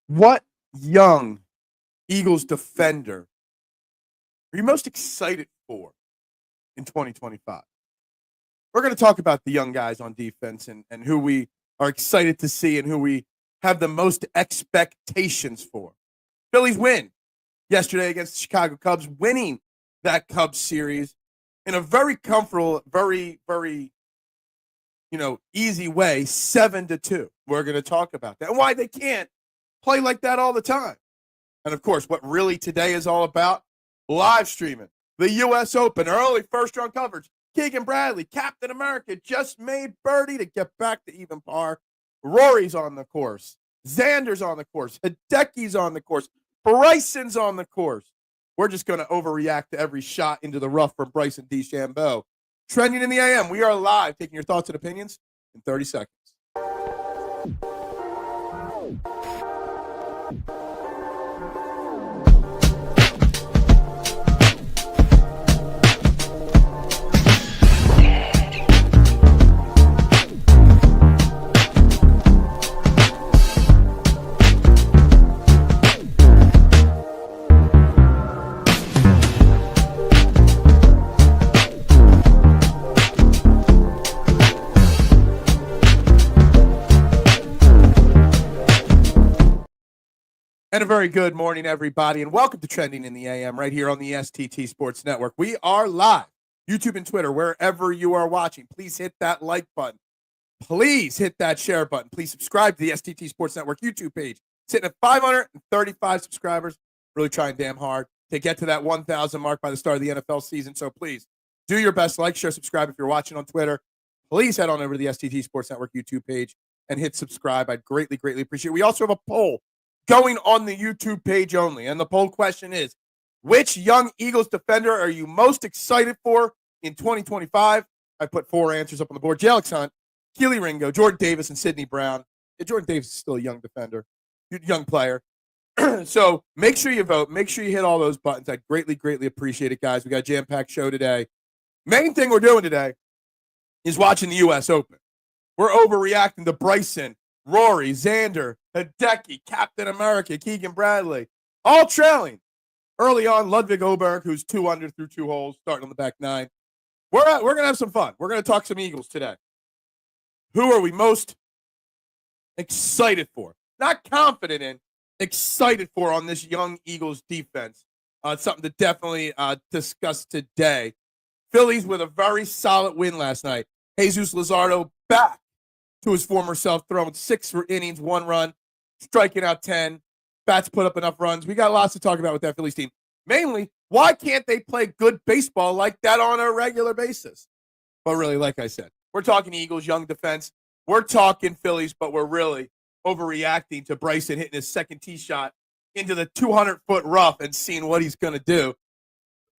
What young Eagles defender are you most excited for in 2025? We're going to talk about the young guys on defense and who we are excited to see and who we have the most expectations for. Phillies win yesterday against the Chicago Cubs, winning that Cubs series in a very comfortable, very easy way, 7-2. We're going to talk about that and why they can't play like that all the time. And of course, what really today is all about, live streaming the U.S. Open, early first round coverage. Keegan Bradley, Captain America, just made birdie to get back to even par. Rory's on the course. Xander's on the course. Hideki's on the course. Bryson's on the course. We're just going to overreact to every shot into the rough from Bryson DeChambeau. Trending in the AM, we are live, taking your thoughts and opinions in 30 seconds. And a very good morning, everybody, and welcome to Trending in the AM right here on the STT Sports Network. We are live, YouTube and Twitter, wherever you are watching. Please hit that like button. Please hit that share button. Please subscribe to the STT Sports Network YouTube page. Sitting at 535 subscribers. Really trying damn hard to get to that 1,000 mark by the start of the NFL season. So please do your best. Like, share, subscribe. If you're watching on Twitter, please head on over to the STT Sports Network YouTube page and hit subscribe. I'd greatly, greatly appreciate it. We also have a poll going on the YouTube page only. And the poll question is, which young Eagles defender are you most excited for in 2025? I put 4 answers up on the board. Jalex Hunt, Keely Ringo, Jordan Davis, and Sidney Brown. Yeah, Jordan Davis is still a young defender, young player. So make sure you vote. Make sure you hit all those buttons. I'd greatly, greatly appreciate it, guys. We got a jam-packed show today. Main thing we're doing today is watching the U.S. Open. We're overreacting to Bryson, Rory, Xander, Hideki, Captain America, Keegan Bradley, all trailing. Early on, Ludwig Oberg, who's 2 under through 2 holes, starting on the back 9. We're going to have some fun. We're going to talk some Eagles today. Who are we most excited for? Not confident in, excited for on this young Eagles defense. It's something to definitely discuss today. Phillies with a very solid win last night. Jesus Luzardo back to his former self, throwing 6 innings, 1 run, striking out 10. Bats put up enough runs. We got lots to talk about with that Phillies team. Mainly, why can't they play good baseball like that on a regular basis? But really, like I said, we're talking Eagles, young defense. We're talking Phillies, but we're really overreacting to Bryson hitting his second tee shot into the 200-foot rough and seeing what he's going to do.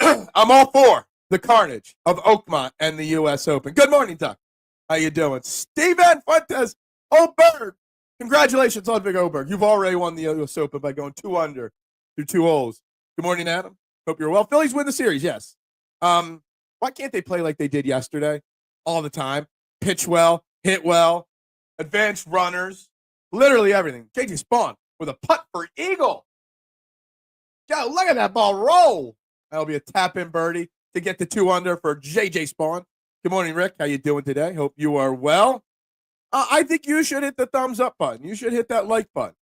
I'm all for the carnage of Oakmont and the U.S. Open. Good morning, Doc. How you doing? Steven Fuentes Oberg. Congratulations on Big Oberg. You've already won the U.S. Open by going 2 under through 2 holes. Good morning, Adam. Hope you're well. Phillies win the series, yes. Why can't they play like they did yesterday all the time? Pitch well, hit well, advanced runners, literally everything. J.J. Spawn with a putt for Eagle. Yo, look at that ball roll. That'll be a tap-in birdie to get the 2 under for J.J. Spawn. Good morning, Rick. How you doing today? Hope you are well. I think you should hit the thumbs up button. You should hit that like button.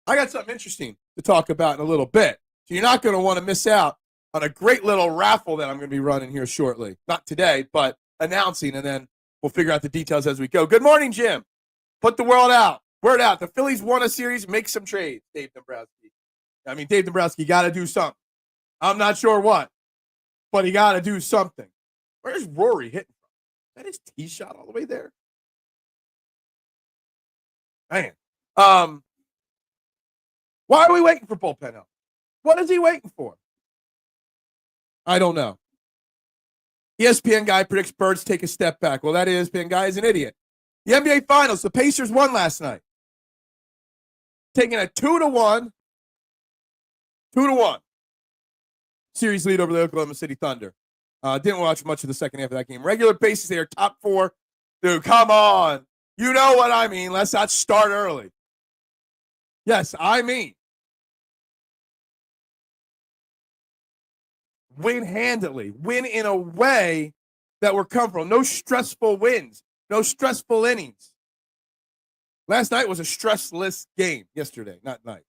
I got something interesting to talk about in a little bit. So you're not going to want to miss out on a great little raffle that I'm going to be running here shortly. Not today, but announcing, and then we'll figure out the details as we go. Good morning, Jim. Put the word out. The Phillies won a series. Make some trades, Dave Dombrowski. Dave Dombrowski got to do something. I'm not sure what, but he got to do something. Where's Rory hitting from? Is that his tee shot all the way there? Man. Why are we waiting for bullpen help? What is he waiting for? I don't know. ESPN guy predicts Birds take a step back. Well, that ESPN guy is an idiot. The NBA Finals, the Pacers won last night. Taking a 2-1 series lead over the Oklahoma City Thunder. Didn't watch much of the second half of that game. Regular basis, they are top 4. Dude, come on. You know what I mean. Let's not start early. Yes, I mean, win handily, win in a way that we're comfortable. No stressful wins, no stressful innings. Last night was a stressless game yesterday, not night.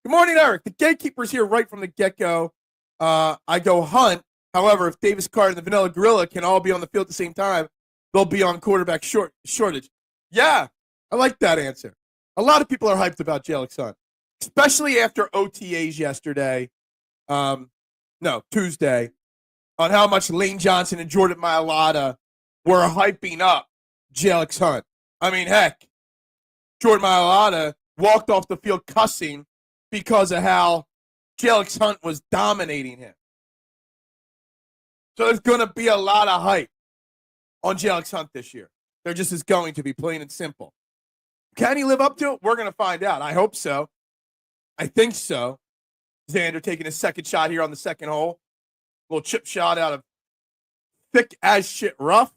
Good morning, Eric. The gatekeeper's here right from the get-go. I go Hunt. However, if Davis Carter and the Vanilla Gorilla can all be on the field at the same time, they'll be on quarterback shortage. Yeah, I like that answer. A lot of people are hyped about Jalen Hunt, especially after OTAs yesterday. No, Tuesday, on how much Lane Johnson and Jordan Mailata were hyping up Jalen Hunt. I mean, heck, Jordan Mailata walked off the field cussing because of how Jalen Hunt was dominating him. So there's going to be a lot of hype on Jalen Hunt this year. There just is going to be, plain and simple. Can he live up to it? We're going to find out. I hope so. I think so. Xander taking his second shot here on the second hole. Little chip shot out of thick as shit rough.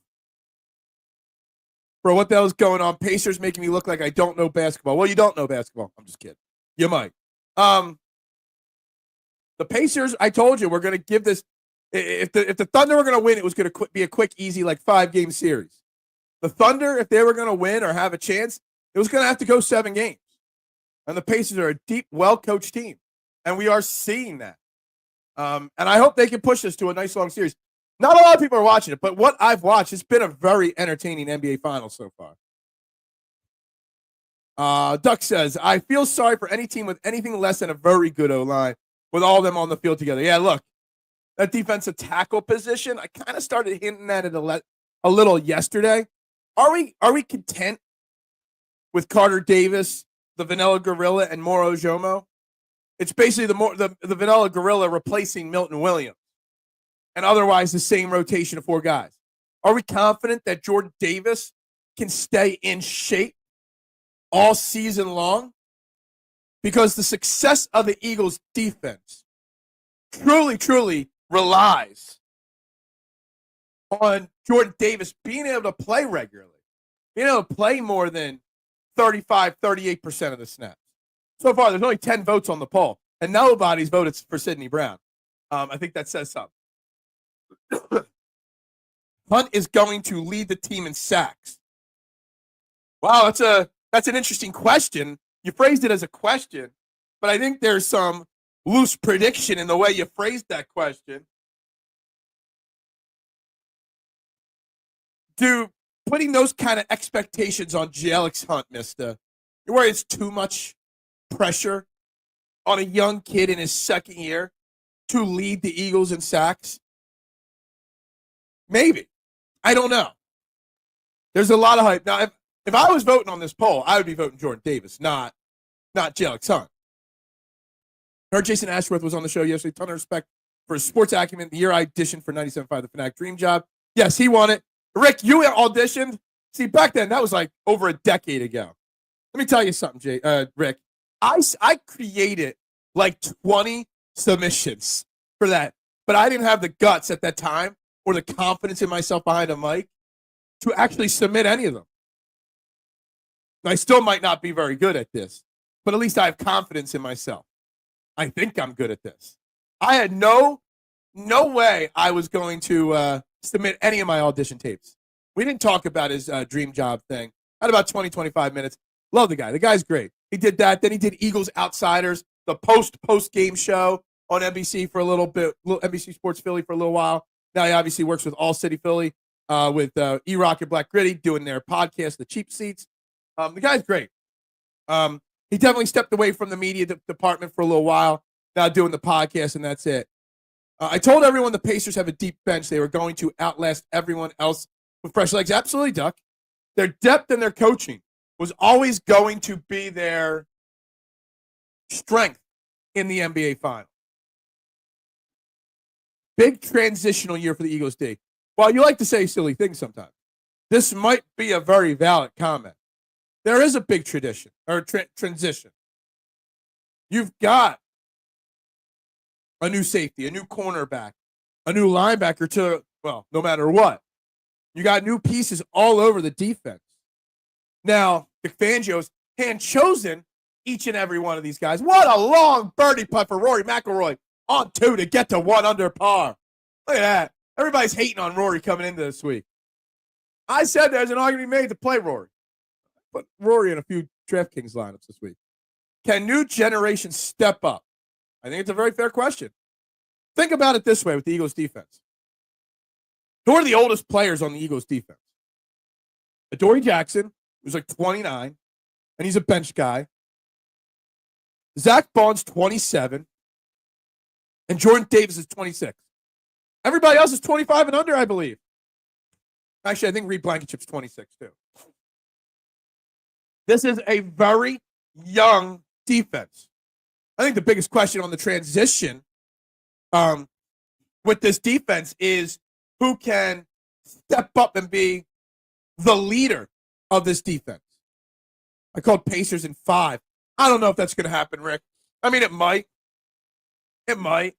Bro, what the hell's going on? Pacers making me look like I don't know basketball. Well, you don't know basketball. I'm just kidding. You might. The Pacers, I told you, we're going to give this. If the Thunder were going to win, it was going to be a quick, easy, like 5-game series. The Thunder, if they were going to win or have a chance, it was going to have to go 7 games. And the Pacers are a deep, well-coached team. And we are seeing that. And I hope they can push this to a nice, long series. Not a lot of people are watching it, but what I've watched, it's been a very entertaining NBA Finals so far. Duck says, I feel sorry for any team with anything less than a very good O-line with all of them on the field together. Yeah, look, that defensive tackle position, I kind of started hinting at it a little yesterday. Are we content with Carter Davis, the Vanilla Gorilla, and Moro Jomo? It's basically the Vanilla Gorilla replacing Milton Williams, and otherwise the same rotation of 4 guys. Are we confident that Jordan Davis can stay in shape all season long? Because the success of the Eagles' defense truly, truly relies on Jordan Davis being able to play regularly, being able to play more than 35, 38% of the snaps. So far, there's only 10 votes on the poll, and nobody's voted for Sidney Brown. I think that says something. Hunt is going to lead the team in sacks. Wow, that's an interesting question. You phrased it as a question, but I think there's some loose prediction in the way you phrased that question. Putting those kind of expectations on Jalen Hunt, mister, you're worried it's too much pressure on a young kid in his second year to lead the Eagles in sacks? Maybe. I don't know. There's a lot of hype. Now, if I was voting on this poll, I would be voting Jordan Davis, not Jalen Hunt. I heard Jason Ashworth was on the show yesterday. Ton of respect for his sports acumen. The year I auditioned for 97.5 The Fanatic Dream Job. Yes, he won it. Rick, you auditioned. See, back then, that was like over a decade ago. Let me tell you something, Rick. I created like 20 submissions for that, but I didn't have the guts at that time or the confidence in myself behind a mic to actually submit any of them. I still might not be very good at this, but at least I have confidence in myself. I think I'm good at this. I had no way I was going to submit any of my audition tapes. We didn't talk about his dream job thing. I had about 20, 25 minutes. Love the guy. The guy's great. He did that. Then he did Eagles Outsiders, the post-game show on NBC for a little bit, NBC Sports Philly for a little while. Now he obviously works with All City Philly with E-Rock and Black Gritty doing their podcast, The Cheap Seats. The guy's great. He definitely stepped away from the media department for a little while, now doing the podcast, and that's it. I told everyone the Pacers have a deep bench. They were going to outlast everyone else with fresh legs. Absolutely, Duck. Their depth and their coaching was always going to be their strength in the NBA Finals. Big transitional year for the Eagles D. Well, you like to say silly things sometimes. This might be a very valid comment. There is a big tradition or transition. You've got a new safety, a new cornerback, a new linebacker no matter what. You got new pieces all over the defense. Now, Vic Fangio's hand chosen each and every one of these guys. What a long birdie putt for Rory McIlroy on 2 to get to 1 under par. Look at that. Everybody's hating on Rory coming into this week. I said there's an argument made to play Rory. Put Rory in a few DraftKings lineups this week. Can new generation step up? I think it's a very fair question. Think about it this way with the Eagles defense. Who are the oldest players on the Eagles defense? Adoree Jackson, who's like 29, and he's a bench guy. Zach Bond's 27, and Jordan Davis is 26. Everybody else is 25 and under, I believe. Actually, I think Reed Blankenship's 26, too. This is a very young defense. I think the biggest question on the transition with this defense is who can step up and be the leader of this defense. I called Pacers in 5. I don't know if that's going to happen, Rick. I mean, it might. It might.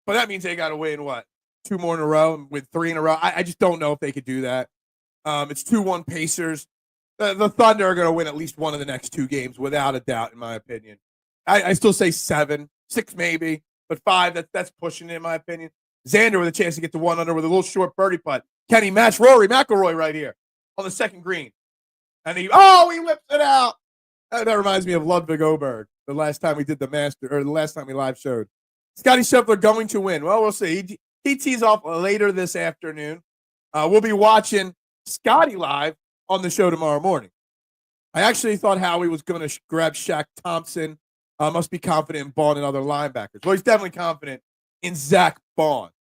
But that means they got to win, what, 2 more in a row and win 3 in a row? I just don't know if they could do that. It's 2-1 Pacers. The Thunder are going to win at least one of the next 2 games, without a doubt, in my opinion. I still say 7, 6 maybe, but 5, that's pushing it, in my opinion. Xander with a chance to get to 1 under with a little short birdie putt. Can he match Rory McIlroy right here on the second green? And he whips it out. That reminds me of Ludwig Oberg, the last time we did the last time we live showed. Scotty Scheffler going to win. Well, we'll see. He tees off later this afternoon. We'll be watching Scotty live on the show tomorrow morning. I actually thought Howie was going to grab Shaq Thompson. Must be confident in Bond and other linebackers. Well, he's definitely confident in Zach Bond.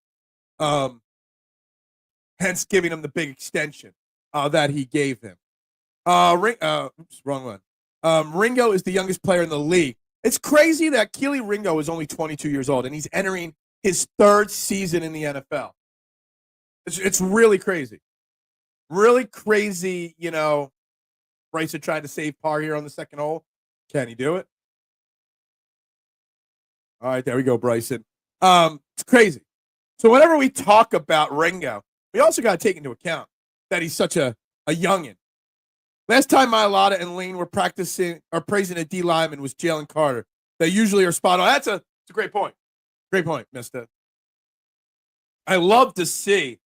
Hence giving him the big extension that he gave him. Wrong one. Ringo is the youngest player in the league. It's crazy that Keely Ringo is only 22 years old, and he's entering his 3rd season in the NFL. It's really crazy. Really crazy, Bryson tried to save par here on the second hole. Can he do it? All right, there we go, Bryson. It's crazy. So whenever we talk about Ringo, we also got to take into account that he's such a youngin'. Last time Mailata and Lane were praising a D lineman was Jalen Carter. They usually are spot on. That's a great point. Great point, mister. I love to see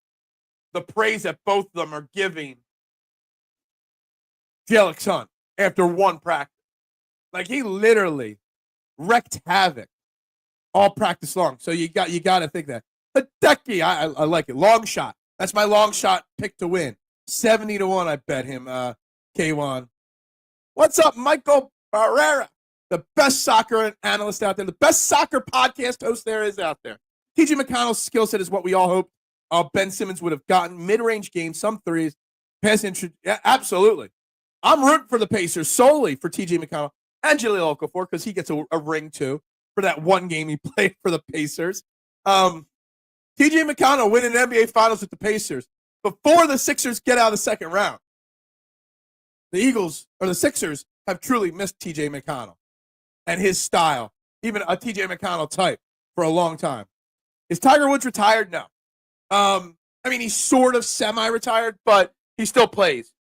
the praise that both of them are giving Jalen Hunt after one practice. Like, he literally wreaked havoc all practice long. So you got to think that. Hideki, I like it. Long shot. That's my long shot pick to win. 70-1, I bet him. K1. What's up, Michael Barrera? The best soccer analyst out there. The best soccer podcast host there is out there. T.J. McConnell's skill set is what we all hoped Ben Simmons would have gotten. Mid-range game, some threes. Yeah, absolutely. I'm rooting for the Pacers solely for T.J. McConnell and Jahlil Okafor because he gets a ring, too, for that one game he played for the Pacers. T.J. McConnell winning NBA Finals with the Pacers before the Sixers get out of the second round. The Eagles, or the Sixers, have truly missed T.J. McConnell and his style, even a T.J. McConnell type, for a long time. Is Tiger Woods retired? No. I mean, he's sort of semi-retired, but he still plays.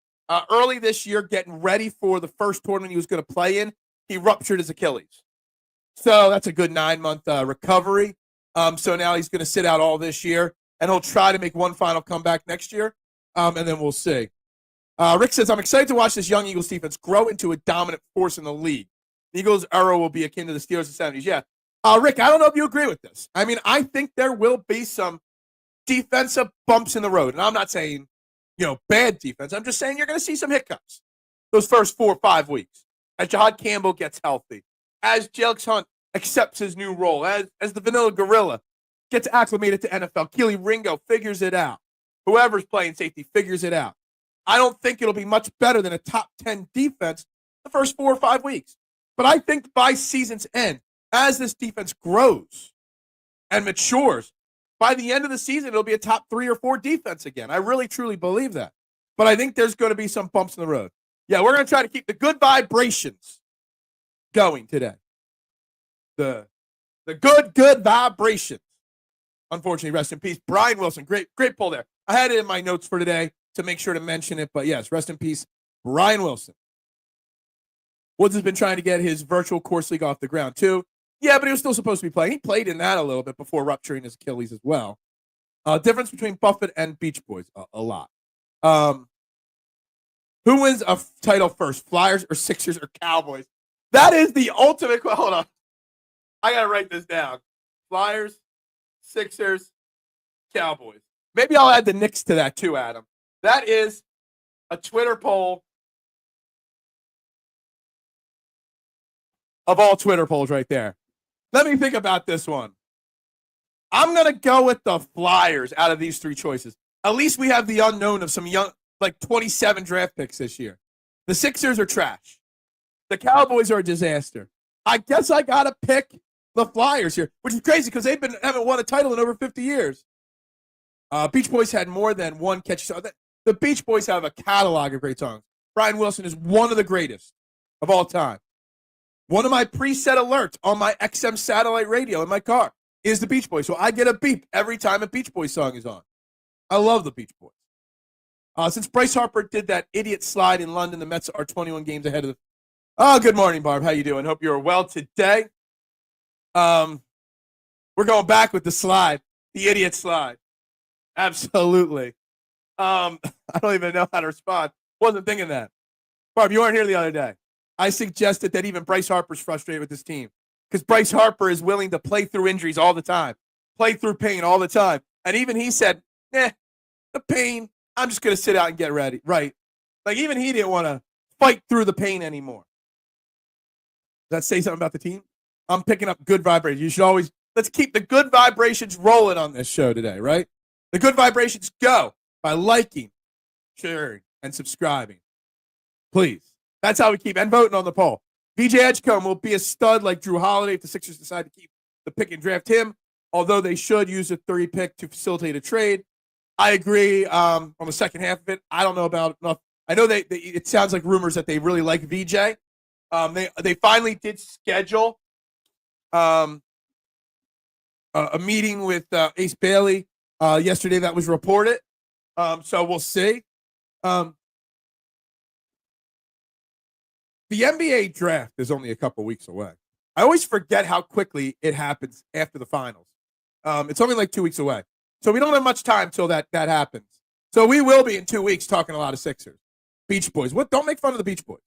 Early this year, getting ready for the first tournament he was going to play in, he ruptured his Achilles. So that's a good 9-month recovery. So now he's going to sit out all this year, and he'll try to make one final comeback next year, and then we'll see. Rick says, I'm excited to watch this young Eagles defense grow into a dominant force in the league. The Eagles' era will be akin to the Steelers of the 70s. Yeah. Rick, I don't know if you agree with this. I mean, I think there will be some defensive bumps in the road. And I'm not saying, bad defense. I'm just saying you're going to see some hiccups those first 4 or 5 weeks as Jahad Campbell gets healthy, as Jalen Hunt accepts his new role, as the Vanilla Gorilla gets acclimated to NFL. Keely Ringo figures it out. Whoever's playing safety figures it out. I don't think it'll be much better than a top 10 defense the first 4 or 5 weeks. But I think by season's end, as this defense grows and matures, by the end of the season, it'll be a top 3 or 4 defense again. I really, truly believe that. But I think there's going to be some bumps in the road. Yeah, we're going to try to keep the good vibrations going today. The good vibrations. Unfortunately, rest in peace. Brian Wilson, great pull there. I had it in my notes for today to make sure to mention it. But yes, rest in peace, Brian Wilson. Woods has been trying to get his virtual course league off the ground too. Yeah, but he was still supposed to be playing. He played in that a little bit before rupturing his Achilles as well. Difference between Buffett and Beach Boys, a lot. Who wins a title first, Flyers or Sixers or Cowboys? That is the ultimate. Hold on. I got to write this down. Flyers, Sixers, Cowboys. Maybe I'll add the Knicks to that too, Adam. That is a Twitter poll of all Twitter polls right there. Let me think about this one. I'm going to go with the Flyers out of these three choices. At least we have the unknown of some young, like 27 draft picks this year. The Sixers are trash. The Cowboys are a disaster. I guess I got to pick the Flyers here, which is crazy because they haven't won a title in over 50 years. Beach Boys had more than one catch song. The Beach Boys have a catalog of great songs. Brian Wilson is one of the greatest of all time. One of my preset alerts on my XM satellite radio in my car is the Beach Boys. So I get a beep every time a Beach Boys song is on. I love the Beach Boys. Since Bryce Harper did that idiot slide in London, the Mets are 21 games ahead of the... Oh, good morning, Barb. How you doing? Hope you're well today. We're going back with the slide, the idiot slide. Absolutely. I don't even know how to respond. Wasn't thinking that. Barb, you weren't here the other day. I suggested that even Bryce Harper's frustrated with this team because Bryce Harper is willing to play through injuries all the time, play through pain all the time. And even he said, the pain, I'm just going to sit out and get ready. Right. Like even he didn't want to fight through the pain anymore. Does that say something about the team? I'm picking up good vibrations. You should always, let's keep the good vibrations rolling on this show today, right? The good vibrations go by liking, sharing, and subscribing. Please. That's how we keep, and voting on the poll. VJ Edgecombe will be a stud like Drew Holiday if the Sixers decide to keep the pick and draft him, although they should use a 30 pick to facilitate a trade. I agree on the second half of it. I don't know about enough. I know it sounds like rumors that they really like VJ. They finally did schedule a meeting with Ace Bailey yesterday that was reported. So we'll see. The NBA draft is only a couple weeks away. I always forget how quickly it happens after the finals. It's only like 2 weeks away. So we don't have much time till that happens. So we will be in 2 weeks talking a lot of Sixers. Beach Boys. Don't make fun of the Beach Boys.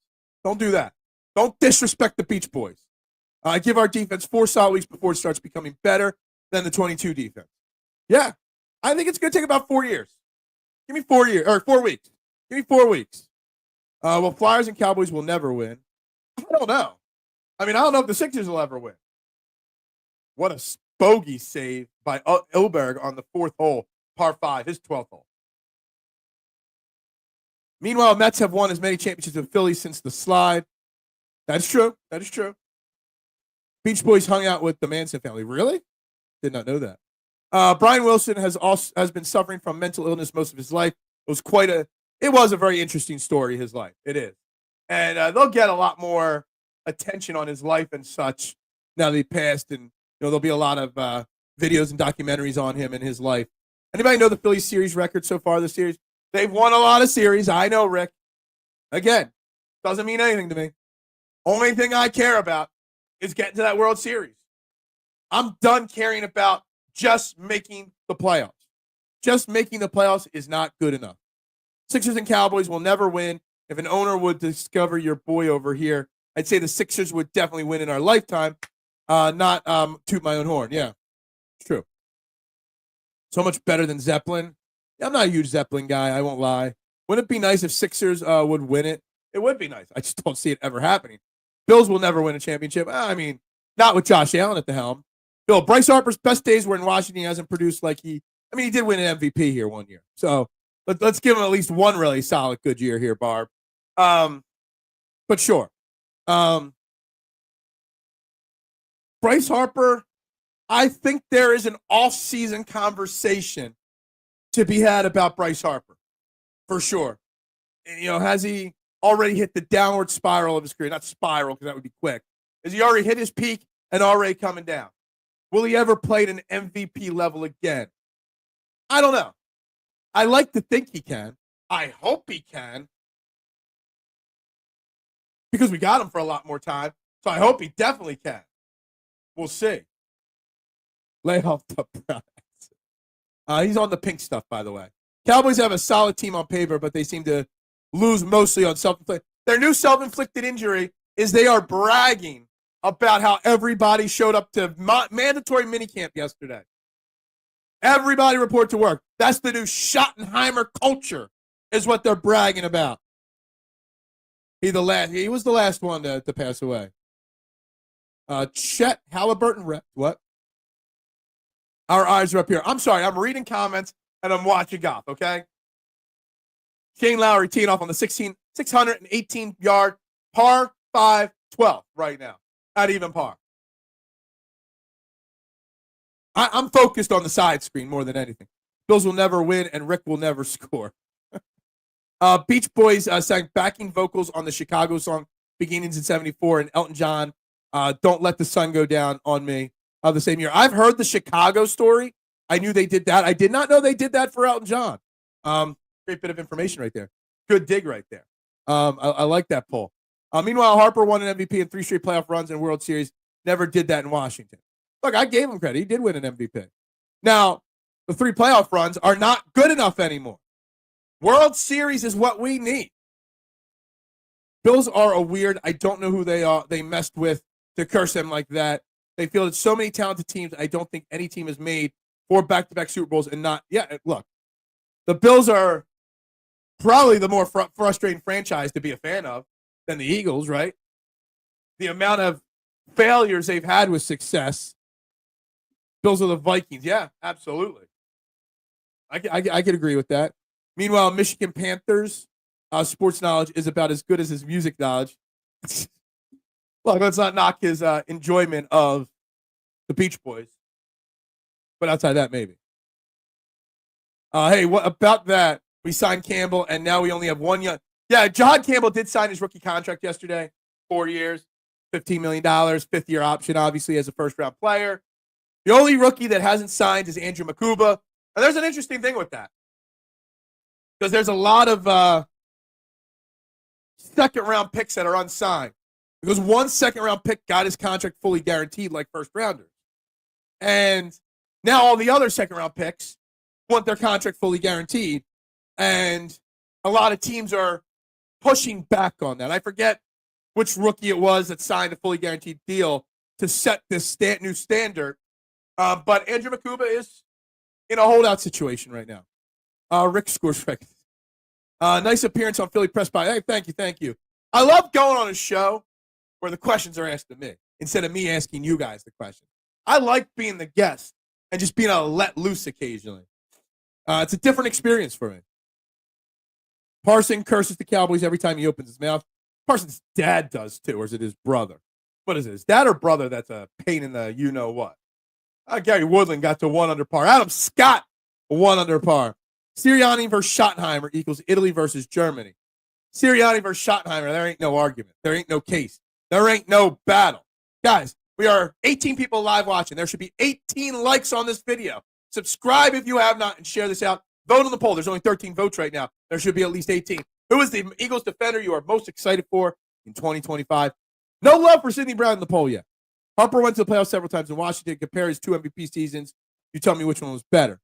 Don't do that. Don't disrespect the Beach Boys. Give our defense 4 solid weeks before it starts becoming better than the 22 defense. Yeah. I think it's going to take about 4 years. Give me 4 years, or 4 weeks. Give me 4 weeks. Well, Flyers and Cowboys will never win. I don't know. I don't know if the Sixers will ever win. What a bogey save by Ilberg on the 4th hole, par 5, his 12th hole. Meanwhile, Mets have won as many championships as the Phillies since the slide. That's true. That is true. Beach Boys hung out with the Manson family. Really? Did not know that. Brian Wilson has been suffering from mental illness most of his life. It was a very interesting story, his life. It is. And they'll get a lot more attention on his life and such now that he passed. And there'll be a lot of videos and documentaries on him and his life. Anybody know the Phillies series record so far this series? They've won a lot of series. I know, Rick. Again, doesn't mean anything to me. Only thing I care about is getting to that World Series. I'm done caring about just making the playoffs. Just making the playoffs is not good enough. Sixers and Cowboys will never win. If an owner would discover your boy over here, I'd say the Sixers would definitely win in our lifetime. Not toot my own horn. Yeah, it's true. So much better than Zeppelin. I'm not a huge Zeppelin guy. I won't lie. Wouldn't it be nice if Sixers would win it? It would be nice. I just don't see it ever happening. Bills will never win a championship. Not with Josh Allen at the helm. Bryce Harper's best days were in Washington. He hasn't produced like he did win an MVP here one year. So let's give him at least one really solid good year here, Barb. But sure. Bryce Harper, I think there is an off-season conversation to be had about Bryce Harper, for sure. Has he already hit the downward spiral of his career? Not spiral, because that would be quick. Has he already hit his peak and already coming down? Will he ever play at an MVP level again? I don't know. I like to think he can. I hope he can. because we got him for a lot more time. So I hope he definitely can. We'll see. Lay off the prize. He's on the pink stuff, by the way. Cowboys have a solid team on paper, but they seem to lose mostly on self-inflicted. Their new self-inflicted injury is they are bragging about how everybody showed up to mandatory minicamp yesterday. Everybody report to work. That's the new Schottenheimer culture is what they're bragging about. He was the last one to pass away. Chet Halliburton rep. What? Our eyes are up here. I'm sorry. I'm reading comments and I'm watching golf, okay? Shane Lowry teeing off on the 618-yard par 5 12 right now at even par. I'm focused on the side screen more than anything. Bills will never win and Rick will never score. Beach Boys sang backing vocals on the Chicago song Beginnings in 74 and Elton John, Don't Let the Sun Go Down on Me the same year. I've heard the Chicago story. I knew they did that. I did not know they did that for Elton John. Great bit of information right there. Good dig right there. I like that poll. Meanwhile, Harper won an MVP in 3 straight playoff runs in World Series. Never did that in Washington. Look, I gave him credit. He did win an MVP. Now, the 3 playoff runs are not good enough anymore. World Series is what we need. Bills are a weird, I don't know who they are. They messed with to curse them like that. They fielded so many talented teams. I don't think any team is made for back-to-back Super Bowls and not. Yeah, look, the Bills are probably the more frustrating franchise to be a fan of than the Eagles, right? The amount of failures they've had with success. Bills are the Vikings. Yeah, absolutely. I could agree with that. Meanwhile, Michigan Panthers sports knowledge is about as good as his music knowledge. Look, let's not knock his enjoyment of the Beach Boys. But outside that, maybe. Hey, what about that? We signed Campbell, and now we only have one young. Yeah, John Campbell did sign his rookie contract yesterday. 4 years, $15 million, 5th-year option, obviously, as a first-round player. The only rookie that hasn't signed is Andrew Makuba. And there's an interesting thing with that. Because there's a lot of second-round picks that are unsigned. Because one second-round pick got his contract fully guaranteed like first-rounders. And now all the other second-round picks want their contract fully guaranteed. And a lot of teams are pushing back on that. I forget which rookie it was that signed a fully guaranteed deal to set this new standard. But Andrew Makuba is in a holdout situation right now. Rick scores right. Nice appearance on Philly Press by. Hey, thank you. I love going on a show where the questions are asked to me instead of me asking you guys the question. I like being the guest and just being able to let loose occasionally. It's a different experience for me. Parson curses the Cowboys every time he opens his mouth. Parsons' dad does too, or is it his brother? What is it, his dad or brother that's a pain in the you-know-what? Gary Woodland got to 1 under par. Adam Scott, 1 under par. Sirianni versus Schottenheimer equals Italy versus Germany. Sirianni versus Schottenheimer, there ain't no argument. There ain't no case. There ain't no battle. Guys, we are 18 people live watching. There should be 18 likes on this video. Subscribe if you have not and share this out. Vote on the poll. There's only 13 votes right now. There should be at least 18. Who is the Eagles defender you are most excited for in 2025? No love for Sidney Brown in the poll yet. Harper went to the playoffs several times in Washington. Compare his 2 MVP seasons. You tell me which one was better.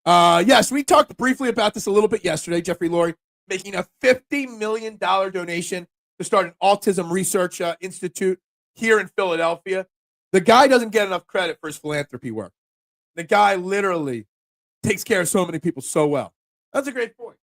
Yes, we talked briefly about this a little bit yesterday. Jeffrey Lurie making a $50 million donation to start an autism research institute here in Philadelphia. The guy doesn't get enough credit for his philanthropy work. The guy literally takes care of so many people so well. That's a great point.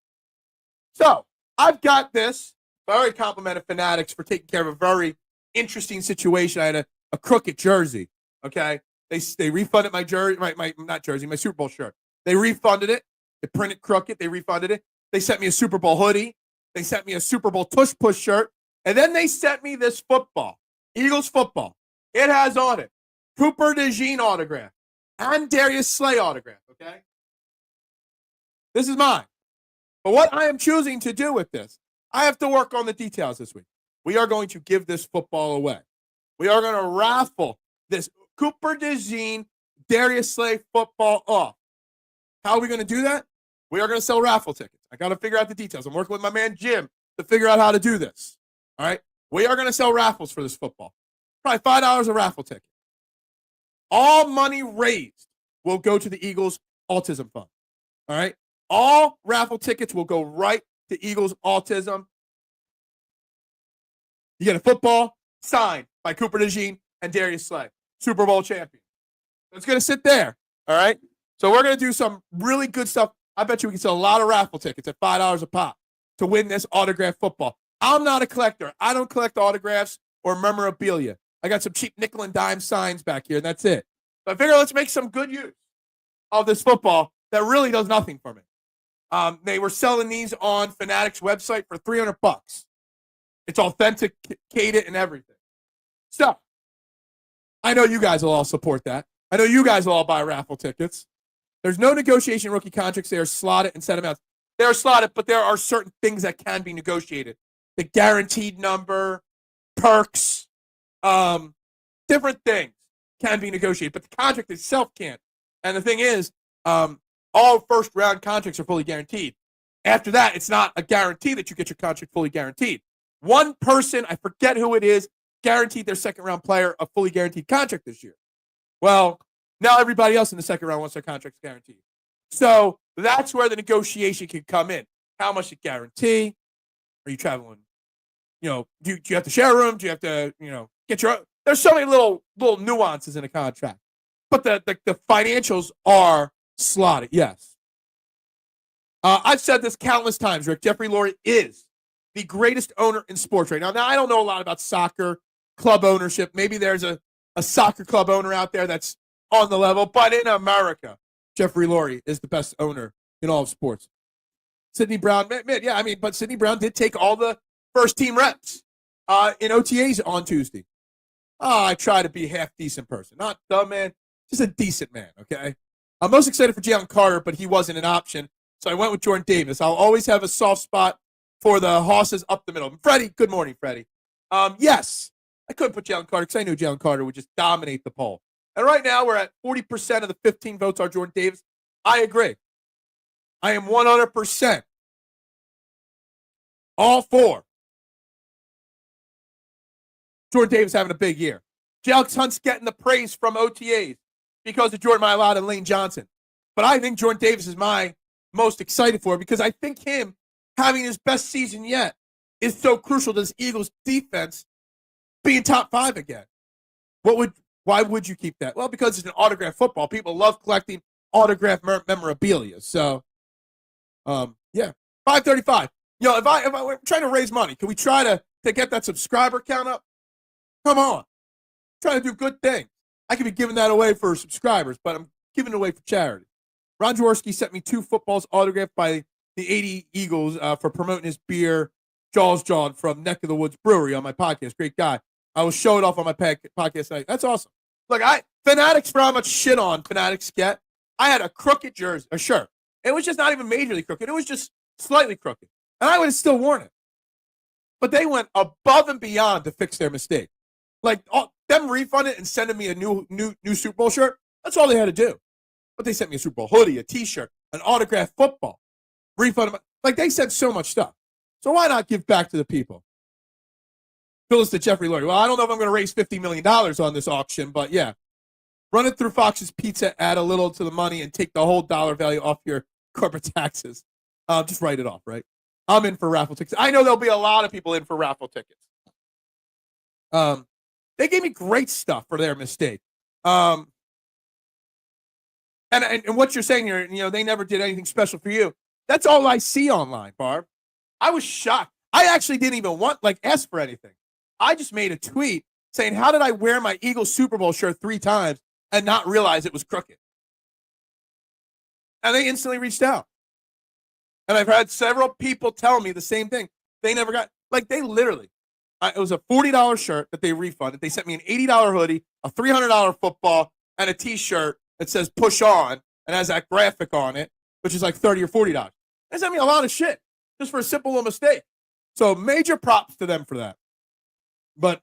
So I've got this. I already complimented Fanatics for taking care of a very interesting situation. I had a crooked jersey. Okay, they refunded my jersey, my Super Bowl shirt. They refunded it. They printed crooked. They refunded it. They sent me a Super Bowl hoodie. They sent me a Super Bowl tush push shirt, and then they sent me this football, Eagles football. It has on it Cooper DeJean autograph and Darius Slay autograph. Okay, this is mine. But what I am choosing to do with this, I have to work on the details this week. We are going to give this football away. We are going to raffle this Cooper DeJean, Darius Slay football off. How are we going to do that? We are going to sell raffle tickets. I got to figure out the details. I'm working with my man Jim to figure out how to do this. All right. We are going to sell raffles for this football. Probably $5 a raffle ticket. All money raised will go to the Eagles Autism Fund. All right. All raffle tickets will go right to Eagles Autism. You get a football signed by Cooper DeJean and Darius Slay, Super Bowl champion. It's going to sit there. All right. So we're going to do some really good stuff. I bet you we can sell a lot of raffle tickets at $5 a pop to win this autographed football. I'm not a collector. I don't collect autographs or memorabilia. I got some cheap nickel and dime signs back here, and that's it. But I figure let's make some good use of this football that really does nothing for me. They were selling these on Fanatics' website for $300. It's authenticated and everything. So, I know you guys will all support that. I know you guys will all buy raffle tickets. There's no negotiation rookie contracts. They are slotted and set amounts. They are slotted, but there are certain things that can be negotiated. The guaranteed number, perks, different things can be negotiated, but the contract itself can't. And the thing is, all first-round contracts are fully guaranteed. After that, it's not a guarantee that you get your contract fully guaranteed. One person, I forget who it is, guaranteed their second-round player a fully guaranteed contract this year. Well, now everybody else in the second round wants their contracts guaranteed. So that's where the negotiation can come in. How much to guarantee? Are you traveling? Do you have to share a room? Do you have to, get your own? There's so many little nuances in a contract. But the financials are slotted, yes. I've said this countless times, Rick. Jeffrey Lurie is the greatest owner in sports right now. Now, I don't know a lot about soccer club ownership. Maybe there's a soccer club owner out there that's on the level. But in America, Jeffrey Lurie is the best owner in all of sports. Sidney Brown, but Sidney Brown did take all the first-team reps in OTAs on Tuesday. I try to be a half-decent person. Not dumb, man. Just a decent man, okay? I'm most excited for Jalen Carter, but he wasn't an option. So I went with Jordan Davis. I'll always have a soft spot for the hosses up the middle. Freddie, good morning, Freddie. Yes, I couldn't put Jalen Carter because I knew Jalen Carter would just dominate the poll. And right now we're at 40% of the 15 votes are Jordan Davis. I agree. I am 100% all for Jordan Davis having a big year. Alex Hunt's getting the praise from OTAs because of Jordan Mailata and Lane Johnson. But I think Jordan Davis is my most excited for because I think him having his best season yet is so crucial to this Eagles defense being top 5 again. Why would you keep that? Well, because it's an autographed football. People love collecting autographed memorabilia. So, yeah, 535. If we're trying to raise money, can we try to get that subscriber count up? Come on. I'm trying to do good things. I could be giving that away for subscribers, but I'm giving it away for charity. Ron Jaworski sent me 2 footballs autographed by the 80 Eagles for promoting his beer, Jaws John from Neck of the Woods Brewery on my podcast. Great guy. I will show it off on my podcast tonight. That's awesome. Look, Fanatics, for how much shit on Fanatics get, I had a crooked jersey, a shirt. It was just not even majorly crooked. It was just slightly crooked. And I would have still worn it. But they went above and beyond to fix their mistake. Like, them refunding and sending me a new Super Bowl shirt, that's all they had to do. But they sent me a Super Bowl hoodie, a T-shirt, an autographed football. Refund them. Like, they sent so much stuff. So why not give back to the people? Phillies to Jeffrey Lurie. Well, I don't know if I'm going to raise $50 million on this auction, but yeah. Run it through Fox's Pizza, add a little to the money, and take the whole dollar value off your corporate taxes. Just write it off, right? I'm in for raffle tickets. I know there'll be a lot of people in for raffle tickets. They gave me great stuff for their mistake. And what you're saying here, they never did anything special for you. That's all I see online, Barb. I was shocked. I actually didn't even ask for anything. I just made a tweet saying, how did I wear my Eagles Super Bowl shirt 3 times and not realize it was crooked? And they instantly reached out. And I've had several people tell me the same thing. They never got, they literally, it was a $40 shirt that they refunded. They sent me an $80 hoodie, a $300 football, and a T-shirt that says push on and has that graphic on it, which is like $30 or $40. They sent me a lot of shit just for a simple little mistake. So major props to them for that. But,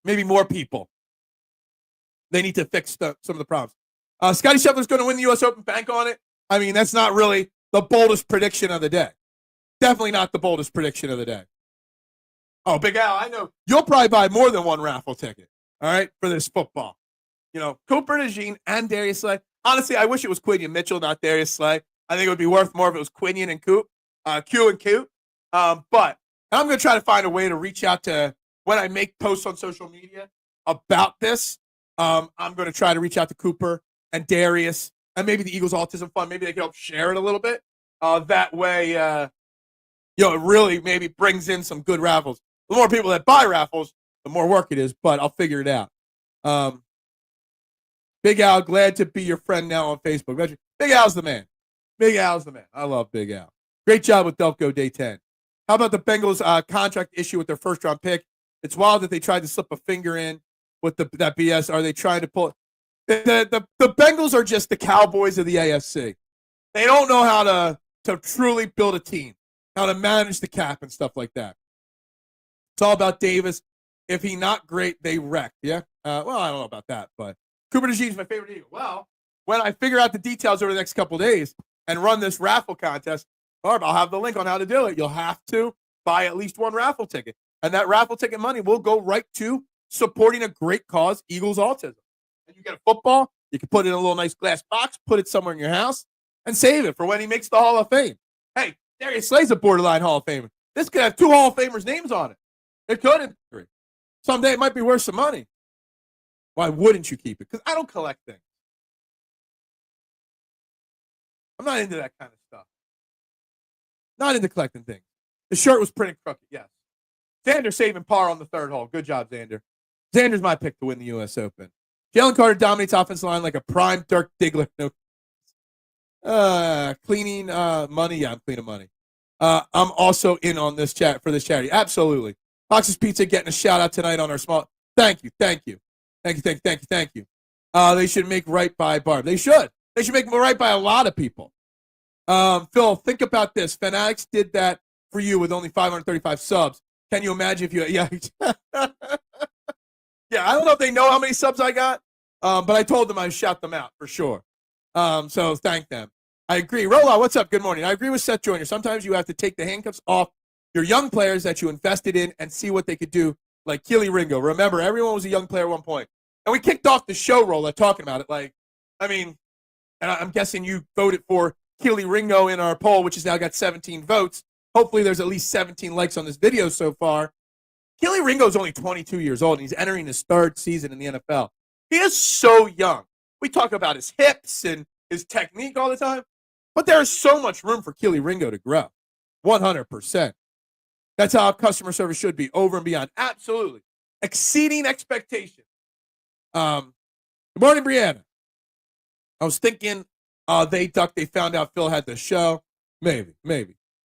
maybe more people. They need to fix some of the problems. Scotty Scheffler's going to win the U.S. Open. Bank on it. I mean, that's not really the boldest prediction of the day. Definitely not the boldest prediction of the day. Oh, Big Al, I know you'll probably buy more than one raffle ticket, all right, for this football. Cooper DeJean and Darius Slay. Honestly, I wish it was Quinion Mitchell, not Darius Slay. I think it would be worth more if it was Quinion and Q and Q. But I'm going to try to find a way to reach out to when I make posts on social media about this. I'm going to try to reach out to Cooper and Darius and maybe the Eagles Autism Fund. Maybe they can help share it a little bit. That way, it really maybe brings in some good raffles. The more people that buy raffles, the more work it is, but I'll figure it out. Big Al, glad to be your friend now on Facebook. Big Al's the man. Big Al's the man. I love Big Al. Great job with Delco Day 10. How about the Bengals contract issue with their first-round pick? It's wild that they tried to slip a finger in with that BS. Are they trying to pull the Bengals are just the Cowboys of the AFC. They don't know how to truly build a team, how to manage the cap and stuff like that. It's all about Davis. If he's not great, they wreck. Yeah? Well, I don't know about that, but Cooper DeJean is my favorite Eagle. Well, when I figure out the details over the next couple of days and run this raffle contest, Barb, I'll have the link on how to do it. You'll have to buy at least one raffle ticket. And that raffle ticket money will go right to supporting a great cause, Eagles Autism. And you get a football, you can put it in a little nice glass box, put it somewhere in your house, and save it for when he makes the Hall of Fame. Hey, Darius Slay's a borderline Hall of Famer. This could have 2 Hall of Famers' names on it. It could in theory. Someday it might be worth some money. Why wouldn't you keep it? Because I don't collect things. I'm not into that kind of stuff. Not into collecting things. The shirt was printed crooked, yes. Xander saving par on the 3rd hole. Good job, Xander. Xander's my pick to win the U.S. Open. Jalen Carter dominates offensive line like a prime Dirk Diggler. Cleaning money. Yeah, I'm cleaning money. I'm also in on this chat for this charity. Absolutely. Fox's Pizza getting a shout out tonight on our small. Thank you. They should make right by Barb. They should. They should make right by a lot of people. Phil, think about this. Fanatics did that for you with only 535 subs. Can you imagine if you? Yeah. Yeah, I don't know if they know how many subs I got, but I told them I'd shout them out for sure. So thank them. I agree. Rolla, what's up? Good morning. I agree with Seth Joyner. Sometimes you have to take the handcuffs off your young players that you invested in and see what they could do, like Keely Ringo. Remember, everyone was a young player at one point. And we kicked off the show, Rolla, talking about it. And I'm guessing you voted for Keely Ringo in our poll, which has now got 17 votes. Hopefully there's at least 17 likes on this video so far. Keely Ringo is only 22 years old, and he's entering his 3rd season in the NFL. He is so young. We talk about his hips and his technique all the time, but there is so much room for Keely Ringo to grow. 100%. That's how customer service should be, over and beyond. Absolutely. Exceeding expectations. Good morning, Brianna. I was thinking they found out Phil had the show. Maybe.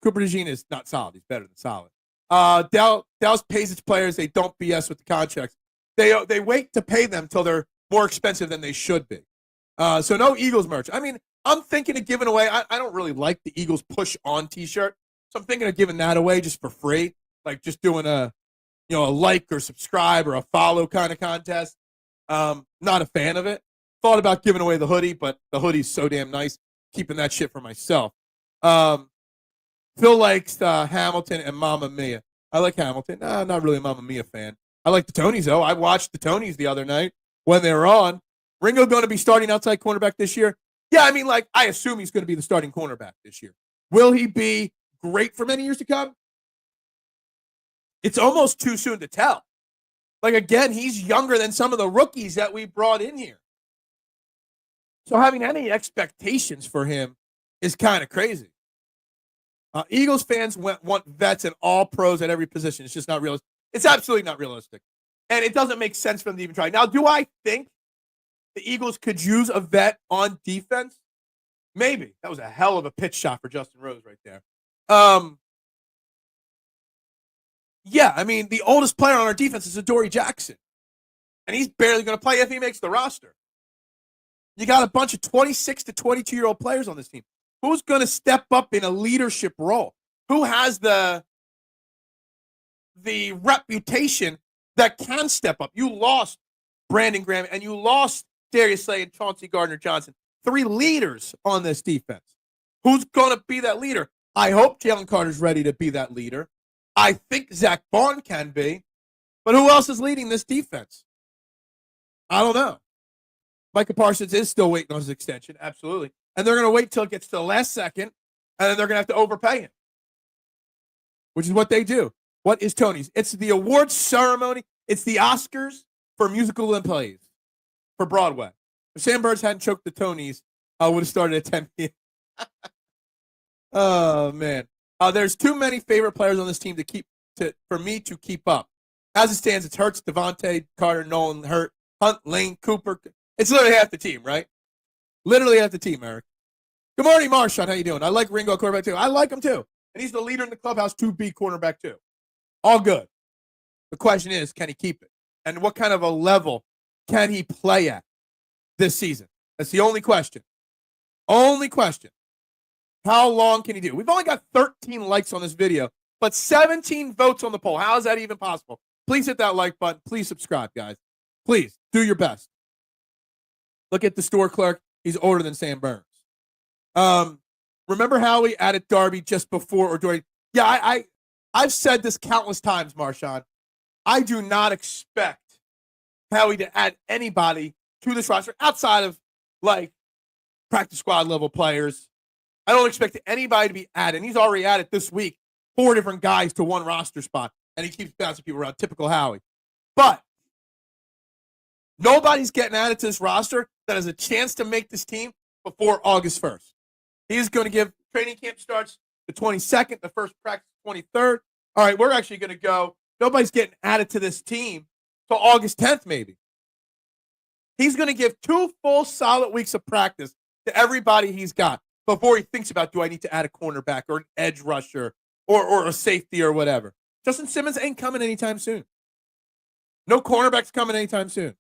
Cooper DeJean is not solid. He's better than solid. Dallas pays its players. They don't BS with the contracts. They wait to pay them till they're more expensive than they should be. So no Eagles merch. I mean, I'm thinking of giving away. I don't really like the Eagles push on T-shirt, so I'm thinking of giving that away just for free, like just doing a like or subscribe or a follow kind of contest. Not a fan of it. Thought about giving away the hoodie, but the hoodie's so damn nice. Keeping that shit for myself. Phil likes Hamilton and Mamma Mia. I like Hamilton. I'm not really a Mamma Mia fan. I like the Tonys, though. I watched the Tonys the other night when they were on. Ringo going to be starting outside cornerback this year? Yeah, I mean, I assume he's going to be the starting cornerback this year. Will he be great for many years to come? It's almost too soon to tell. Again, he's younger than some of the rookies that we brought in here. So having any expectations for him is kind of crazy. Eagles fans want vets and all pros at every position. It's just not realistic. It's absolutely not realistic. And it doesn't make sense for them to even try. Now, do I think the Eagles could use a vet on defense? Maybe. That was a hell of a pitch shot for Justin Rose right there. Yeah, I mean, the oldest player on our defense is Adoree Jackson. And he's barely going to play if he makes the roster. You got a bunch of 26 to 22-year-old players on this team. Who's going to step up in a leadership role? Who has the reputation that can step up? You lost Brandon Graham and you lost Darius Slay and Chauncey Gardner-Johnson. 3 leaders on this defense. Who's going to be that leader? I hope Jalen Carter's ready to be that leader. I think Zach Vaughn can be. But who else is leading this defense? I don't know. Micah Parsons is still waiting on his extension, absolutely. And they're going to wait till it gets to the last second, and then they're going to have to overpay him, which is what they do. What is Tony's? It's the awards ceremony. It's the Oscars for musical plays for Broadway. If Sam Burns hadn't choked the Tonys, I would have started at 10 p.m. Oh, man. There's too many favorite players on this team for me to keep up. As it stands, it's Hurts, Devontae, Carter, Nolan, Hurt, Hunt, Lane, Cooper. It's literally half the team, right? Literally half the team, Eric. Good morning, Marshawn. How you doing? I like Ringo, quarterback, too. I like him, too. And he's the leader in the clubhouse to be cornerback, too. All good. The question is, can he keep it? And what kind of a level can he play at this season? That's the only question. Only question. How long can he do? We've only got 13 likes on this video, but 17 votes on the poll. How is that even possible? Please hit that like button. Please subscribe, guys. Please do your best. Look at the store clerk. He's older than Sam Burns. Remember how we added Darby just before or during? Yeah, I've said this countless times, Marshawn. I do not expect Howie to add anybody to this roster outside of, like, practice squad level players. I don't expect anybody to be added. He's already added this week 4 different guys to one roster spot, and he keeps bouncing people around. Typical Howie. But nobody's getting added to this roster that has a chance to make this team before August 1st. He's going to give training camp starts the 22nd, the first practice 23rd. All right, we're actually going to go. Nobody's getting added to this team till August 10th, maybe. He's going to give 2 full solid weeks of practice to everybody he's got before he thinks about, do I need to add a cornerback or an edge rusher or a safety or whatever. Justin Simmons ain't coming anytime soon. No cornerbacks coming anytime soon.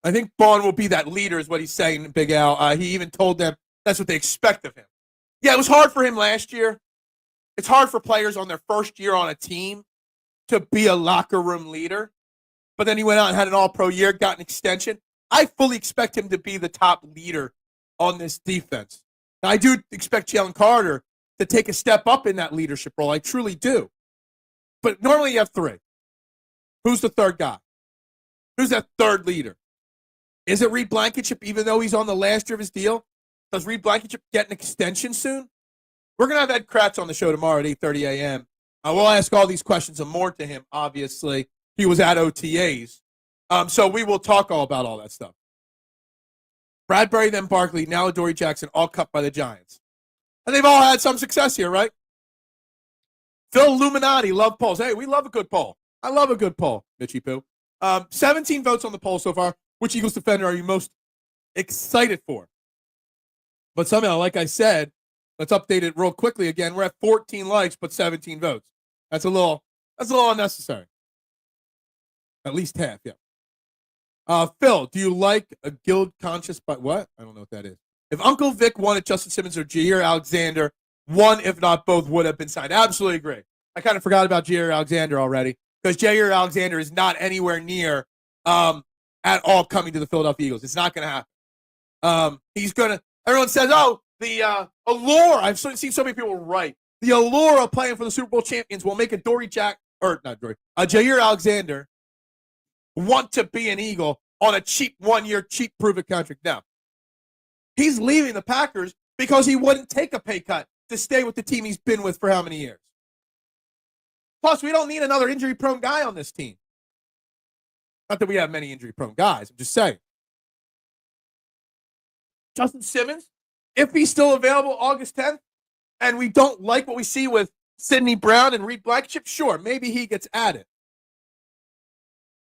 I think Vaughn will be that leader is what he's saying, Big Al. He even told them that's what they expect of him. Yeah, it was hard for him last year. It's hard for players on their first year on a team to be a locker room leader. But then he went out and had an all-pro year, got an extension. I fully expect him to be the top leader on this defense. Now, I do expect Jalen Carter to take a step up in that leadership role. I truly do. But normally you have 3. Who's the third guy? Who's that third leader? Is it Reed Blankenship, even though he's on the last year of his deal? Does Reed Blankenship get an extension soon? We're going to have Ed Kratz on the show tomorrow at 8:30 a.m. We'll ask all these questions and more to him, obviously. He was at OTAs. So we will talk all about all that stuff. Bradbury, then Barkley, now Adoree Jackson, all cut by the Giants. And they've all had some success here, right? Phil Illuminati, love polls. Hey, we love a good poll. I love a good poll, Mitchie Poo. 17 votes on the poll so far. Which Eagles defender are you most excited for? But somehow, like I said, let's update it real quickly again. We're at 14 likes, but 17 votes. That's a little unnecessary. At least half, yeah. Phil, do you like a guild conscious by what? I don't know what that is. If Uncle Vic wanted Justin Simmons or Jair Alexander, one, if not both, would have been signed. Absolutely agree. I kind of forgot about Jair Alexander already because Jair Alexander is not anywhere near at all coming to the Philadelphia Eagles. It's not going to happen. He's going to, everyone says, oh, the allure, I've seen so many people write, the allure of playing for the Super Bowl champions will make Jair Alexander want to be an Eagle on a cheap 1-year, cheap prove-it contract. Now, he's leaving the Packers because he wouldn't take a pay cut to stay with the team he's been with for how many years? Plus, we don't need another injury-prone guy on this team. Not that we have many injury-prone guys. I'm just saying. Justin Simmons, if he's still available August 10th, and we don't like what we see with Sidney Brown and Reed Blankenship, sure, maybe he gets added.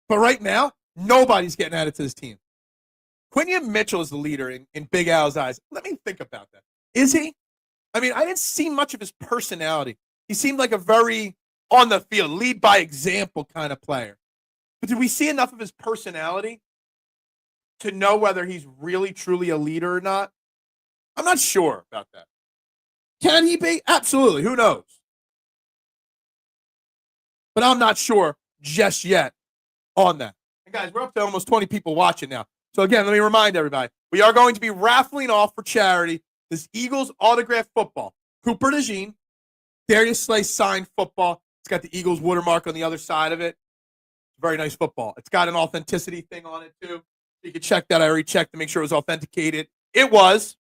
But right now, nobody's getting added to this team. Quinion Mitchell is the leader in Big Al's eyes. Let me think about that. Is he? I mean, I didn't see much of his personality. He seemed like a very on the field, lead by example kind of player. But did we see enough of his personality to know whether he's really, truly a leader or not? I'm not sure about that. Can he be? Absolutely. Who knows? But I'm not sure just yet on that. And guys, we're up to almost 20 people watching now. So again, let me remind everybody, we are going to be raffling off for charity this Eagles autographed football. Cooper DeJean, Darius Slay signed football. It's got the Eagles watermark on the other side of it. Very nice football. It's got an authenticity thing on it, too. You can check that. I already checked to make sure it was authenticated. It was.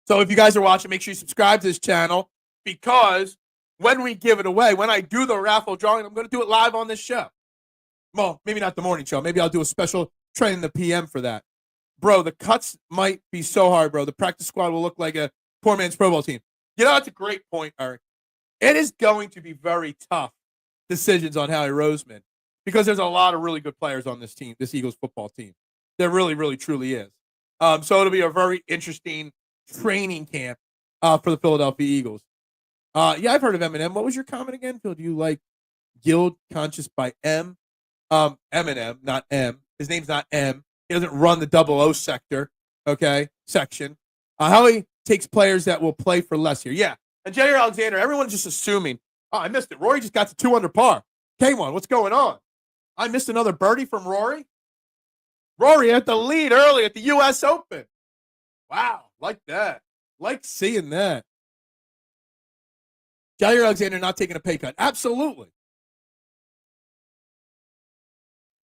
So if you guys are watching, make sure you subscribe to this channel, because when we give it away, when I do the raffle drawing, I'm going to do it live on this show. Well, maybe not the morning show. Maybe I'll do a special train in the PM for that. Bro, the cuts might be so hard, bro. The practice squad will look like a poor man's Pro Bowl team. You know, that's a great point, Eric. It is going to be very tough decisions on Howie Roseman, because there's a lot of really good players on this team, this Eagles football team. There really, really, truly is. So it'll be a very interesting training camp for the Philadelphia Eagles. Yeah, I've heard of Eminem. What was your comment again, Phil? Do you like Guild Conscious by M? Eminem, not M. His name's not M. He doesn't run the 00 sector, section. Howie takes players that will play for less here. Yeah, and Jair Alexander, everyone's just assuming, oh, I missed it. Rory just got to 2 under par. K1, what's going on? I missed another birdie from Rory. Rory had the lead early at the U.S. Open. Wow, like that. Like seeing that. Jair Alexander not taking a pay cut. Absolutely.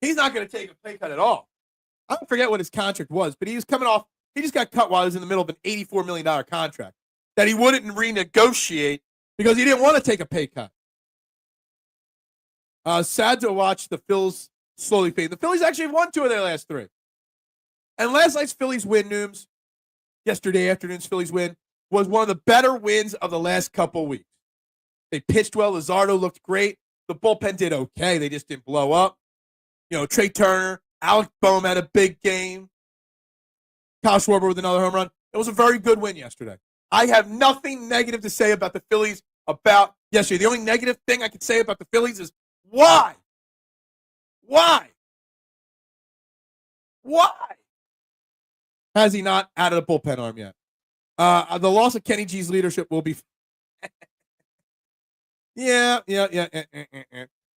He's not going to take a pay cut at all. I don't forget what his contract was, but he was coming off. He just got cut while he was in the middle of an $84 million contract that he wouldn't renegotiate because he didn't want to take a pay cut. Sad to watch the Phils slowly fade. The Phillies actually won 2 of their last 3. And last night's Phillies win, Nooms, yesterday afternoon's Phillies win, was one of the better wins of the last couple weeks. They pitched well. Luzardo looked great. The bullpen did okay. They just didn't blow up. You know, Trey Turner, Alec Boehm had a big game. Kyle Schwarber with another home run. It was a very good win yesterday. I have nothing negative to say about the Phillies about yesterday. The only negative thing I could say about the Phillies is why? Why? Why has he not added a bullpen arm yet? The loss of Kenny G's leadership will be. Yeah.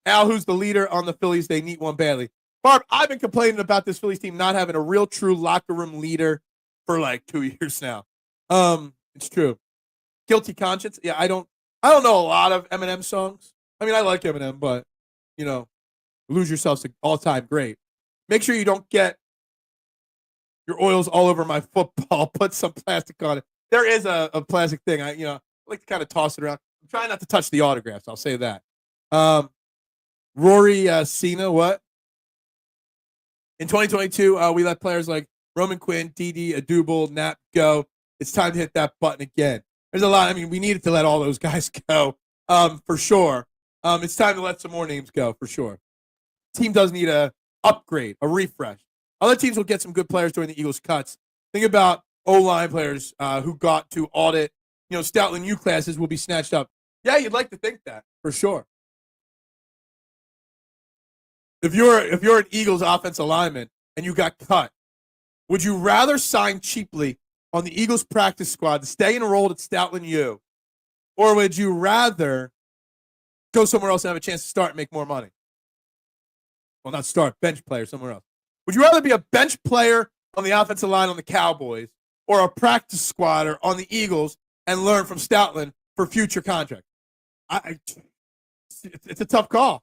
Al, who's the leader on the Phillies, they need one badly. Barb, I've been complaining about this Phillies team not having a real, true locker room leader for like 2 years now. It's true. Guilty Conscience. Yeah, I don't know a lot of Eminem songs. I mean, I like Eminem, but you know, Lose Yourself's an all-time great. Make sure you don't get your oils all over my football. Put some plastic on it. There is a plastic thing. I like to kind of toss it around. I'm trying not to touch the autographs. I'll say that. Rory Cena, what? In 2022, we let players like Roman Quinn, Didi, Adubel, Knapp go. It's time to hit that button again. There's a lot. I mean, we needed to let all those guys go for sure. It's time to let some more names go for sure. Team does need a upgrade, a refresh. Other teams will get some good players during the Eagles cuts. Think about O-line players who got to audit. You know, Stoutland U classes will be snatched up. Yeah, you'd like to think that for sure. If you're an Eagles offensive lineman and you got cut, would you rather sign cheaply on the Eagles practice squad to stay enrolled at Stoutland U, or would you rather go somewhere else and have a chance to start and make more money? Well, not start, bench player somewhere else. Would you rather be a bench player on the offensive line on the Cowboys or a practice squatter on the Eagles and learn from Stoutland for future contract? It's a tough call.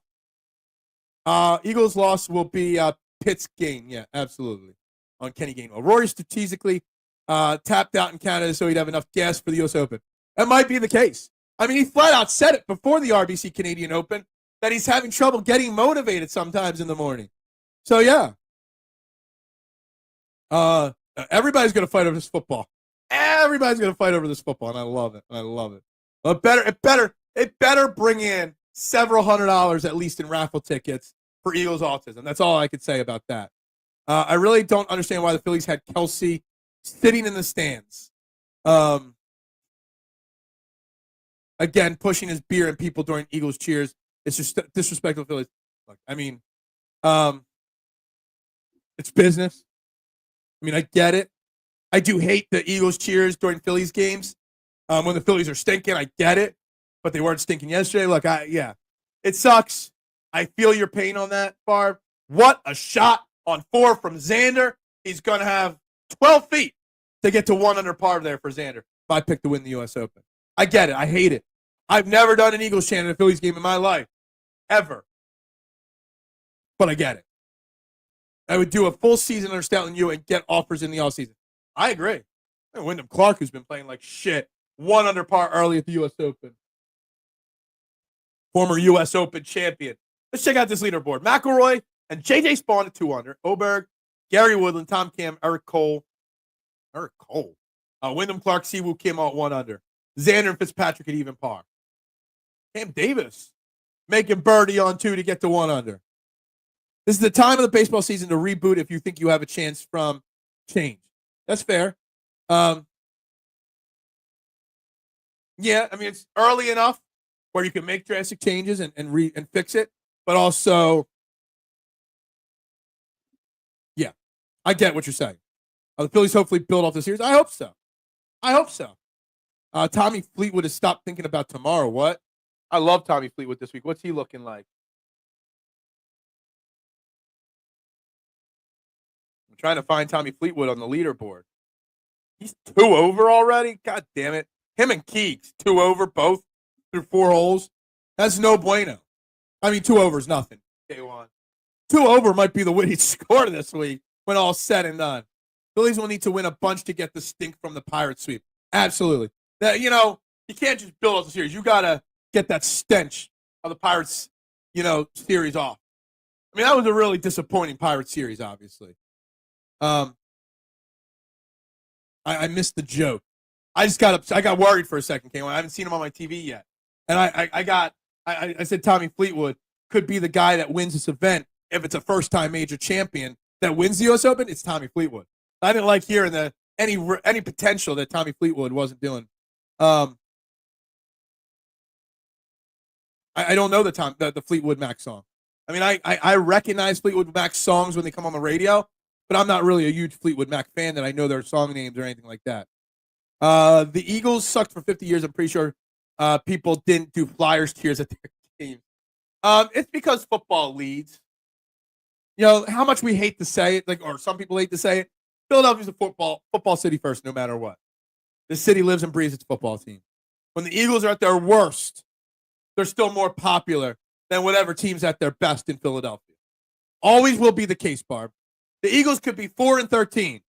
Eagles' loss will be Pitt's gain. Yeah, absolutely. On Kenny Gainwell. Rory strategically tapped out in Canada so he'd have enough gas for the U.S. Open. That might be the case. I mean, he flat out said it before the RBC Canadian Open that he's having trouble getting motivated sometimes in the morning. So, yeah. Everybody's going to fight over this football. Everybody's going to fight over this football, and I love it. But it better bring in several $100s at least in raffle tickets for Eagles Autism. That's all I could say about that. I really don't understand why the Phillies had Kelsey sitting in the stands. Again, pushing his beer and people during Eagles cheers. It's just disrespectful to Phillies. Look, I mean, it's business. I mean, I get it. I do hate the Eagles cheers during Phillies games. When the Phillies are stinking, I get it. But they weren't stinking yesterday. Look, it sucks. I feel your pain on that, Barb. What a shot on 4 from Xander. He's going to have 12 feet to get to 1 under par there for Xander if I pick to win the U.S. Open. I get it. I hate it. I've never done an Eagles chant in a Phillies game in my life, ever. But I get it. I would do a full season under Stanton U and get offers in the offseason. I agree. And Wyndham Clark, who's been playing like shit, 1 under par early at the U.S. Open. Former U.S. Open champion. Let's check out this leaderboard. McIlroy and J.J. Spawn at 2 under. Oberg, Gary Woodland, Tom Kim, Eric Cole. Wyndham Clark, Siwoo Kim all at 1 under. Xander and Fitzpatrick at even par. Cam Davis making birdie on 2 to get to 1 under. This is the time of the baseball season to reboot if you think you have a chance from change. That's fair. Yeah, I mean, it's early enough where you can make drastic changes and fix it, but also, yeah, I get what you're saying. The Phillies hopefully build off the series. I hope so. Tommy Fleetwood has stopped thinking about tomorrow. What? I love Tommy Fleetwood this week. What's he looking like? I'm trying to find Tommy Fleetwood on the leaderboard. He's 2 over already? God damn it. Him and Keeks, 2 over, both through 4 holes. That's no bueno. I mean, 2 over is nothing. K1. 2 over might be the winning score this week when all's said and done. Phillies will need to win a bunch to get the stink from the Pirates sweep. Absolutely. That, you can't just build up the series. You got to get that stench of the Pirates, series off. I mean, that was a really disappointing Pirates series, obviously. I missed the joke. I got worried for a second, K1. I haven't seen him on my TV yet. And I said Tommy Fleetwood could be the guy that wins this event if it's a first-time major champion that wins the U.S. Open. It's Tommy Fleetwood. I didn't like hearing any potential that Tommy Fleetwood wasn't doing. I don't know the Fleetwood Mac song. I mean, I recognize Fleetwood Mac songs when they come on the radio, but I'm not really a huge Fleetwood Mac fan that I know their song names or anything like that. The Eagles sucked for 50 years. I'm pretty sure people didn't do Flyers cheers at their game. It's because football leads. How much we hate to say it, or some people hate to say it. Philadelphia's a football city first, no matter what. The city lives and breathes its football team. When the Eagles are at their worst, they're still more popular than whatever team's at their best in Philadelphia. Always will be the case, Barb. The Eagles could be 4-13,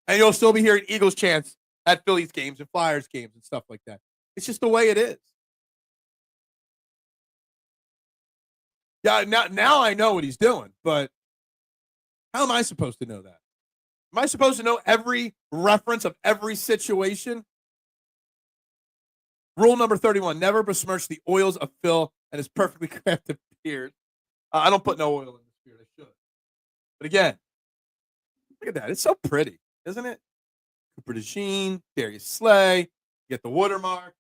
and you'll still be hearing Eagles chants at Phillies games and Flyers games and stuff like that. It's just the way it is. Yeah, now I know what he's doing, but how am I supposed to know that? Am I supposed to know every reference of every situation? Rule number 31, never besmirch the oils of Phil and his perfectly crafted beard. I don't put no oil in this beard. I should. But again, look at that. It's so pretty, isn't it? Cooper DeJean, Darius Slay, you get the watermark.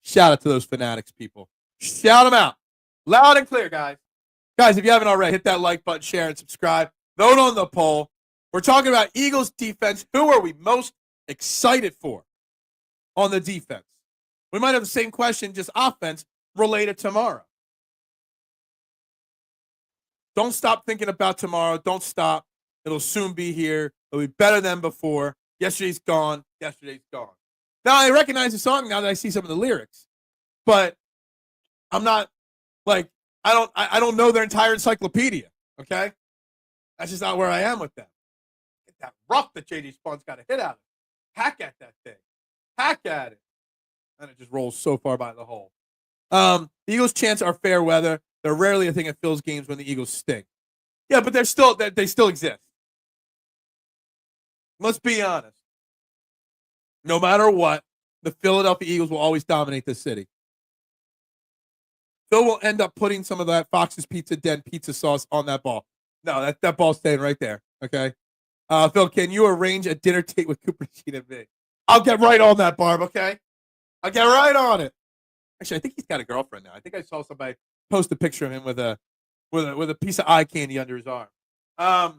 Shout out to those Fanatics people. Shout them out. Loud and clear, guys. Guys, if you haven't already, hit that like button, share, and subscribe. Vote on the poll. We're talking about Eagles defense. Who are we most excited for on the defense? We might have the same question, just offense, related tomorrow. Don't stop thinking about tomorrow. Don't stop. It'll soon be here. It'll be better than before. Yesterday's gone. Yesterday's gone. Now, I recognize the song now that I see some of the lyrics. But I'm not, I don't know their entire encyclopedia, okay? That's just not where I am with them. Get that rough that J.D. Spawn's got to hit out of. Hack at that thing. Hack at it. And it just rolls so far by the hole. The Eagles' chants are fair weather. They're rarely a thing at Phil's games when the Eagles stink. Yeah, but they still exist. Let's be honest. No matter what, the Philadelphia Eagles will always dominate this city. Phil will end up putting some of that Fox's Pizza Den pizza sauce on that ball. No, that ball's staying right there. Okay. Phil, can you arrange a dinner date with Cooper DeJean and me? I'll get right on that, Barb. Okay. I'll get right on it. Actually, I think he's got a girlfriend now. I think I saw somebody post a picture of him with a piece of eye candy under his arm. But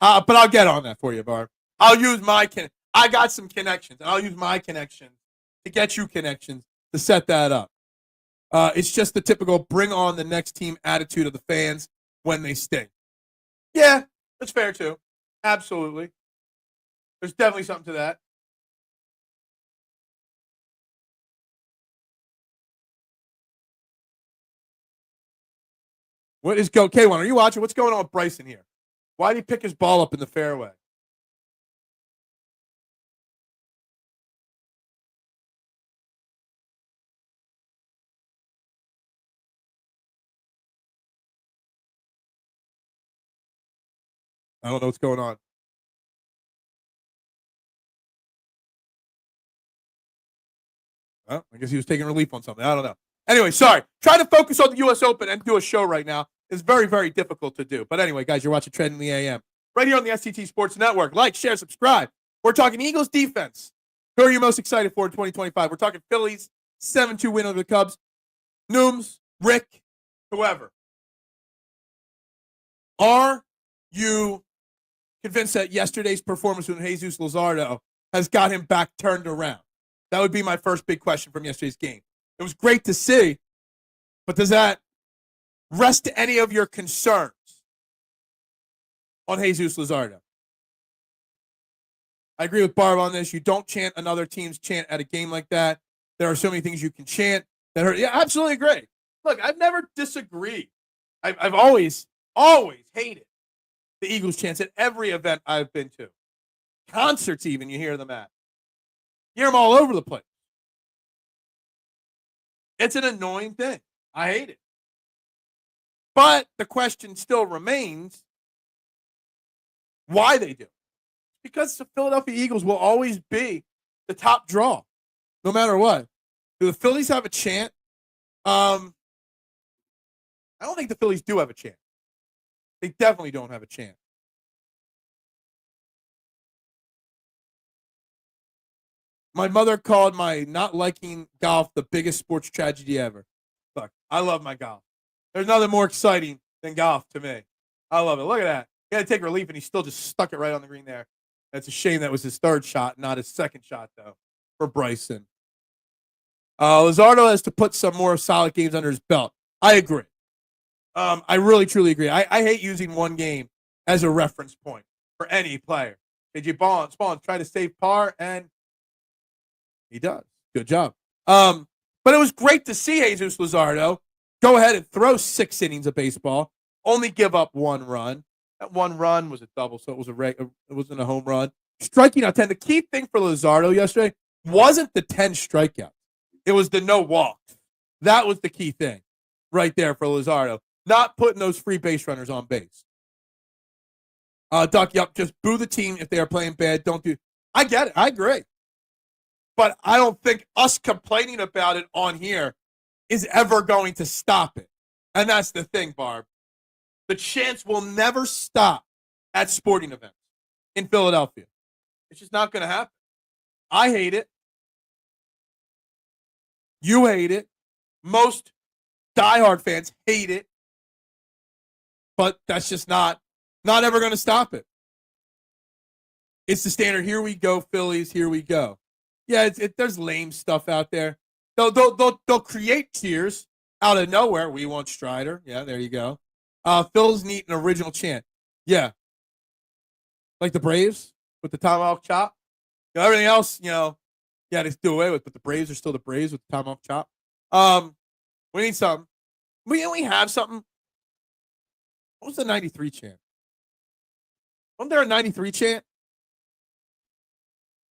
I'll get on that for you, Barb. I'll use I got some connections, and I'll use my connections to get you connections to set that up. It's just the typical bring on the next team attitude of the fans when they stink. Yeah, that's fair too. Absolutely. There's definitely something to that. What is go? K1, are you watching? What's going on with Bryson here? Why did he pick his ball up in the fairway? I don't know what's going on. Well, I guess he was taking relief on something. I don't know. Anyway, sorry. Trying to focus on the U.S. Open and do a show right now is very, very difficult to do. But anyway, guys, you're watching Trend in the AM. Right here on the STT Sports Network. Like, share, subscribe. We're talking Eagles defense. Who are you most excited for in 2025? We're talking Phillies, 7-2 win over the Cubs. Nooms, Rick, whoever. Are you convinced that yesterday's performance with Jesus Luzardo has got him back turned around? That would be my first big question from yesterday's game. It was great to see, but does that rest any of your concerns on Jesus Luzardo? I agree with Barb on this. You don't chant another team's chant at a game like that. There are so many things you can chant that hurt. Yeah, absolutely agree. Look, I've never disagreed. I've always hated the Eagles chants at every event I've been to. Concerts even, you hear them at. You hear them all over the place. It's an annoying thing. I hate it. But the question still remains why they do it. Because the Philadelphia Eagles will always be the top draw, no matter what. Do the Phillies have a chant? I don't think the Phillies do have a chant. They definitely don't have a chant. My mother called my not liking golf the biggest sports tragedy ever. Look, I love my golf. There's nothing more exciting than golf to me. I love it. Look at that. He had to take relief, and he still just stuck it right on the green there. That's a shame that was his third shot, not his second shot, though, for Bryson. Luzardo has to put some more solid games under his belt. I agree. I really, truly agree. I hate using one game as a reference point for any player. J.J. Spawn try to save par, and he does. Good job. But it was great to see Jesus Luzardo go ahead and throw 6 innings of baseball, only give up 1 run. That 1 run was a double, so it wasn't a home run. Striking out 10. The key thing for Luzardo yesterday wasn't the 10 strikeouts. It was the no walks. That was the key thing right there for Luzardo. Not putting those free base runners on base. Duck, yep, just boo the team if they are playing bad. Don't do. I get it. I agree. But I don't think us complaining about it on here is ever going to stop it. And that's the thing, Barb. The chants will never stop at sporting events in Philadelphia. It's just not going to happen. I hate it. You hate it. Most diehard fans hate it. But that's just not ever going to stop it. It's the standard. Here we go, Phillies. Here we go. Yeah, there's lame stuff out there. They'll create cheers out of nowhere. We want Strider. Yeah, there you go. Phil's need an original chant. Yeah. Like the Braves with the tomahawk chop. Everything else, they do away with, but the Braves are still the Braves with the tomahawk chop. We need something. We have something. What was the 93 chant? Wasn't there a 93 chant?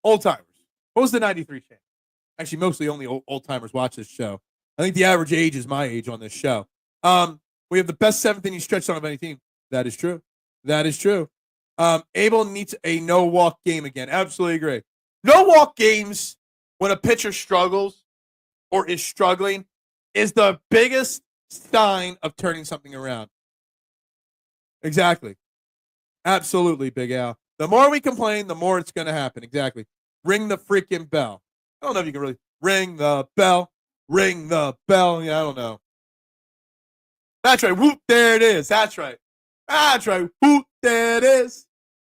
Old timers. What was the 93 chant? Actually, mostly only old timers watch this show. I think the average age is my age on this show. We have the best 7th inning stretch run of any team. That is true. That is true. Abel needs a no-walk game again. Absolutely agree. No-walk games when a pitcher struggles or is struggling is the biggest sign of turning something around. Exactly. Absolutely, Big Al. The more we complain, the more it's going to happen. Exactly. Ring the freaking bell. I don't know if you can really ring the bell. Ring the bell. Yeah, I don't know. That's right. Whoop, there it is. That's right. That's right. Whoop, there it is.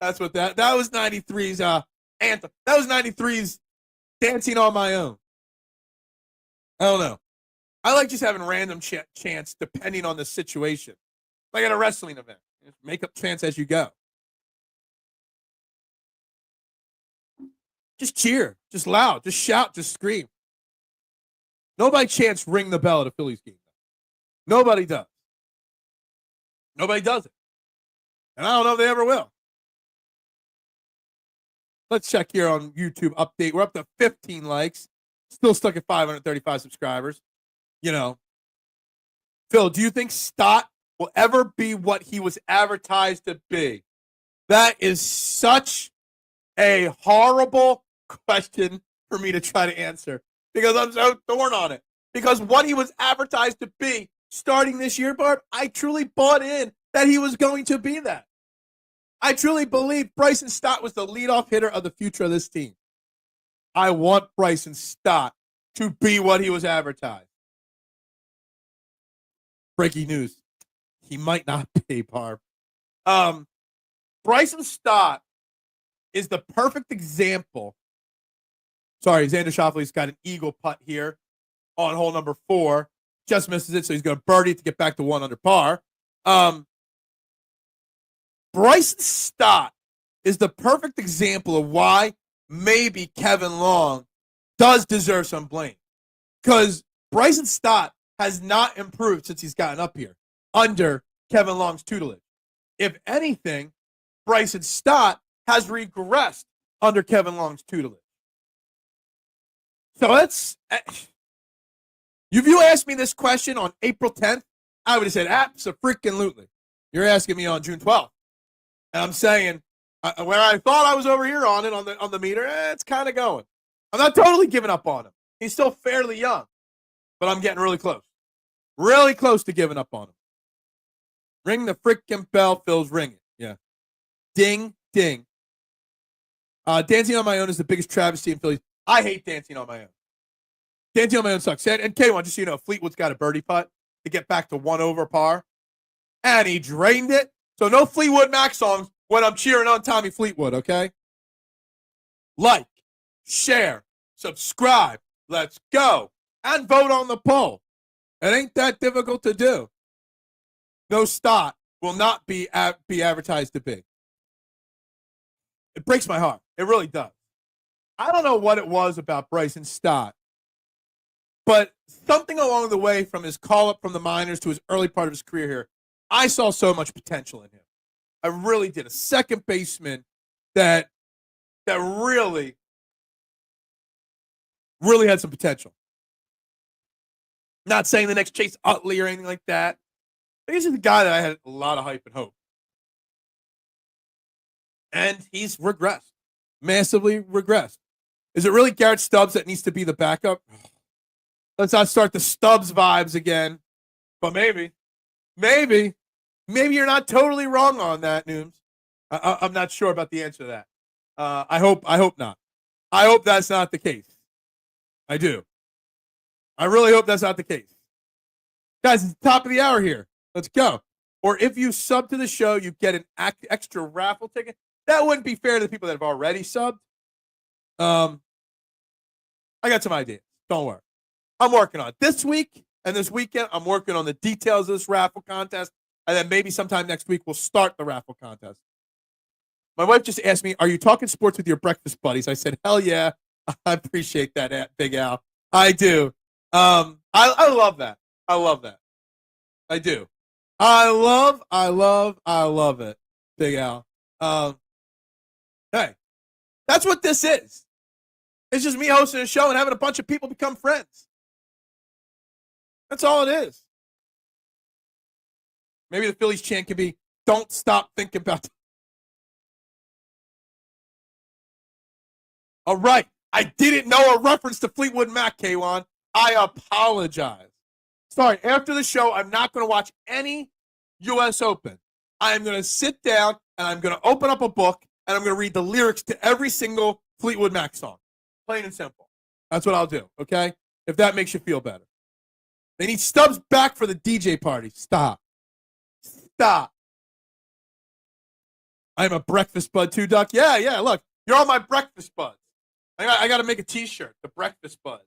That's what that was 93's anthem. That was 93's Dancing on My Own. I don't know. I like just having random chants depending on the situation. Like at a wrestling event. Just make up chants as you go. Just cheer. Just loud. Just shout. Just scream. Nobody chants ring the bell at a Phillies game. Nobody does. Nobody does it. And I don't know if they ever will. Let's check here on YouTube update. We're up to 15 likes. Still stuck at 535 subscribers. You know, Phil, do you think Stott will ever be what he was advertised to be? That is such a horrible question for me to try to answer because I'm so torn on it. Because what he was advertised to be starting this year, Barb, I truly bought in that he was going to be that. I truly believe Bryson Stott was the leadoff hitter of the future of this team. I want Bryson Stott to be what he was advertised. Breaking news. He might not be, Barb. Bryson Stott is the perfect example. Sorry, Xander Schauffele's got an eagle putt here on hole number 4. Just misses it, so he's going to birdie to get back to 1 under par. Bryson Stott is the perfect example of why maybe Kevin Long does deserve some blame. Because Bryson Stott has not improved since he's gotten up here under Kevin Long's tutelage. If anything, Bryson Stott has regressed under Kevin Long's tutelage. So if you asked me this question on April 10th, I would have said abso-freaking-lutely. You're asking me on June 12th. And I'm saying, where I thought I was over here on it, on the meter, it's kind of going. I'm not totally giving up on him. He's still fairly young, but I'm getting really close. Really close to giving up on him. Ring the freaking bell, Phil's ringing. Yeah. Ding, ding. Dancing on my own is the biggest travesty in Phillies. I hate dancing on my own. Dancing on my own sucks. And K1, just so you know, Fleetwood's got a birdie putt to get back to 1 over par. And he drained it. So no Fleetwood Mac songs when I'm cheering on Tommy Fleetwood, okay? Like, share, subscribe, let's go, and vote on the poll. It ain't that difficult to do. No Stott will not be advertised to be. It breaks my heart. It really does. I don't know what it was about Bryson Stott, but something along the way from his call-up from the minors to his early part of his career here, I saw so much potential in him. I really did. A second baseman that really had some potential. Not saying the next Chase Utley or anything like that. But he's the guy that I had a lot of hype and hope. And he's regressed. Massively regressed. Is it really Garrett Stubbs that needs to be the backup? Let's not start the Stubbs vibes again. But maybe. Maybe you're not totally wrong on that, Nooms. I'm not sure about the answer to that. I hope not. I hope that's not the case. I do. I really hope that's not the case. Guys, it's the top of the hour here. Let's go. Or if you sub to the show, you get an extra raffle ticket. That wouldn't be fair to the people that have already subbed. I got some ideas. Don't worry. I'm working on it. This week and this weekend, I'm working on the details of this raffle contest. And then maybe sometime next week, we'll start the raffle contest. My wife just asked me, are you talking sports with your breakfast buddies? I said, hell yeah. I appreciate that, Big Al. I do. I love that. I love that. I do. I love it, Big Al. Hey, that's what this is. It's just me hosting a show and having a bunch of people become friends. That's all it is. Maybe the Phillies chant can be, don't stop thinking about it. All right. I didn't know a reference to Fleetwood Mac, K1. I apologize. Sorry, after the show, I'm not going to watch any U.S. Open. I am going to sit down and I'm going to open up a book and I'm going to read the lyrics to every single Fleetwood Mac song. Plain and simple. That's what I'll do, okay? If that makes you feel better. They need Stubbs back for the DJ party. Stop. I'm a breakfast bud too, Duck. Yeah, look. You're all my breakfast buds. I got to make a T-shirt, the breakfast buds.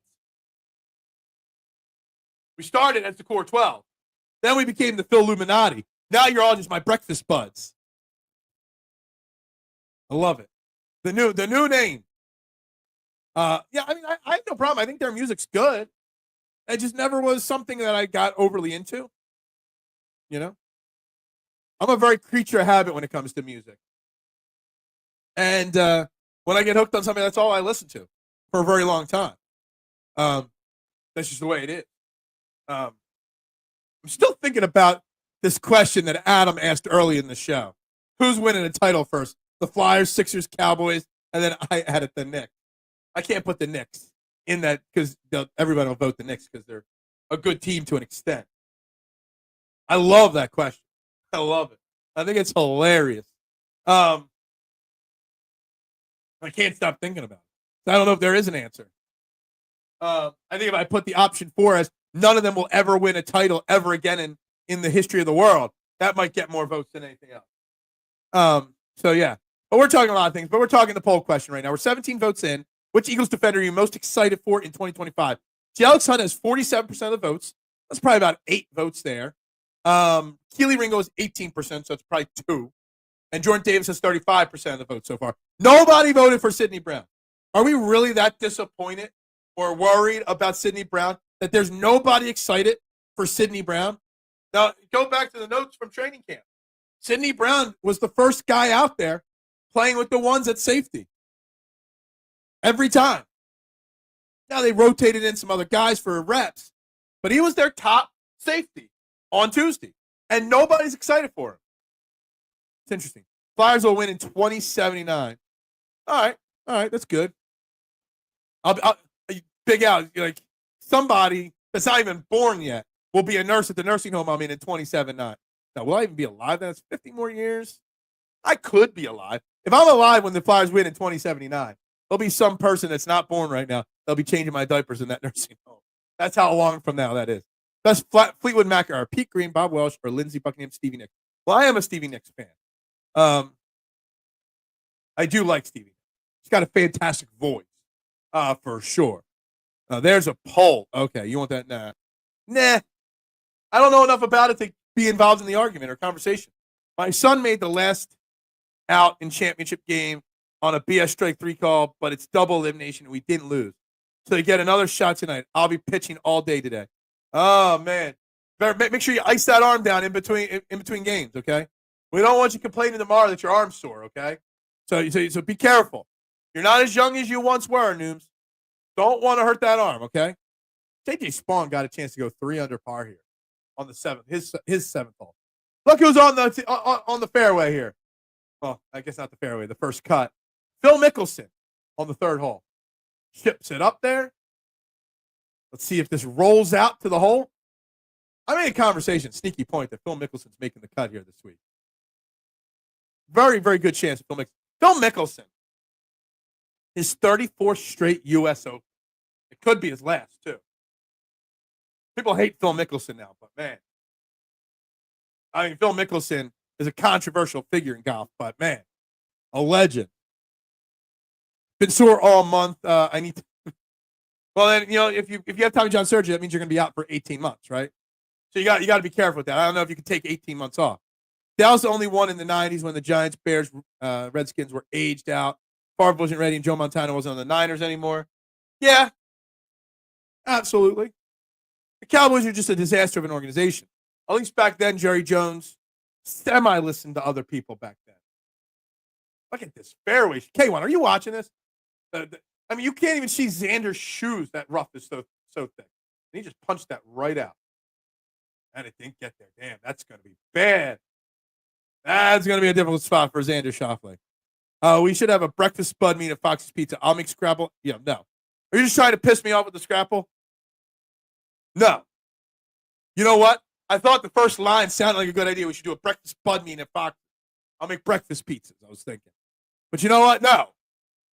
We started as the Core 12. Then we became the Phil Illuminati. Now you're all just my breakfast buds. I love it. The new name. I have no problem. I think their music's good. It just never was something that I got overly into. You know? I'm a very creature of habit when it comes to music. And when I get hooked on something, that's all I listen to for a very long time. That's just the way it is. I'm still thinking about this question that Adam asked early in the show. Who's winning a title first? The Flyers, Sixers, Cowboys, and then I added the Knicks. I can't put the Knicks in that because everybody will vote the Knicks because they're a good team to an extent. I love that question. I love it. I think it's hilarious. I can't stop thinking about it. I don't know if there is an answer. I think if I put the option 4 as none of them will ever win a title ever again in the history of the world, that might get more votes than anything else. So, yeah. But we're talking a lot of things. But we're talking the poll question right now. We're 17 votes in. Which Eagles defender are you most excited for in 2025? Alex Hunt has 47% of the votes. That's probably about 8 votes there. Keely Ringo is 18%, so it's probably 2. And Jordan Davis has 35% of the votes so far. Nobody voted for Sidney Brown. Are we really that disappointed or worried about Sidney Brown that there's nobody excited for Sidney Brown? Now, go back to the notes from training camp. Sidney Brown was the first guy out there playing with the ones at safety. Every time. Now, they rotated in some other guys for reps, but he was their top safety on Tuesday, and nobody's excited for him. It's interesting. Flyers will win in 2079. All right, that's good. I'll Big Al, like somebody that's not even born yet will be a nurse at the nursing home I'm in 27.9. Now, will I even be alive? That's 50 more years. I could be alive. If I'm alive when the Flyers win in 2079, there'll be some person that's not born right now. They'll be changing my diapers in that nursing home. That's how long from now that is. That's Fleetwood Mac or Pete Green, Bob Welsh, or Lindsey Buckingham, Stevie Nicks. Well, I am a Stevie Nicks fan. I do like Stevie. He's got a fantastic voice, for sure. There's a poll. Okay, you want that? Nah. I don't know enough about it to be involved in the argument or conversation. My son made the last out in championship game on a BS strike 3 call, but it's double elimination, and we didn't lose. So you get another shot tonight. I'll be pitching all day today. Oh, man. Better make sure you ice that arm down in between games, okay? We don't want you complaining tomorrow that your arm's sore, okay? So be careful. You're not as young as you once were, Nooms. Don't want to hurt that arm, okay? J.J. Spawn got a chance to go 3 under par here on the 7th, his 7th hole. Look who's on the fairway here. Well, I guess not the fairway, the first cut. Phil Mickelson on the 3rd hole. Chips it up there. Let's see if this rolls out to the hole. I made a conversation, sneaky point, that Phil Mickelson's making the cut here this week. Very, very good chance of Phil Mickelson. His 34th straight U.S. Open. It could be his last, too. People hate Phil Mickelson now, but man. I mean, Phil Mickelson is a controversial figure in golf, but man, a legend. Been sore all month. I need to. Well, then, if you have Tommy John surgery, that means you're going to be out for 18 months, right? So you got to be careful with that. I don't know if you can take 18 months off. Dallas only won in the 90s when the Giants, Bears, Redskins were aged out. Favre wasn't ready, and Joe Montana wasn't on the Niners anymore. Yeah, absolutely. The Cowboys are just a disaster of an organization. At least back then, Jerry Jones semi-listened to other people back then. Look at this fairway. K1, are you watching this? I mean, you can't even see Xander's shoes. That rough is so thick. And he just punched that right out. And it didn't get there. Damn, that's going to be bad. That's going to be a difficult spot for Xander Schauffele. We should have a breakfast bud meet at Fox's Pizza. I'll make Scrapple. Yeah, no. Are you just trying to piss me off with the Scrapple? No. You know what? I thought the first line sounded like a good idea. We should do a breakfast bud meet at Fox. I'll make breakfast pizzas, I was thinking. But you know what? No.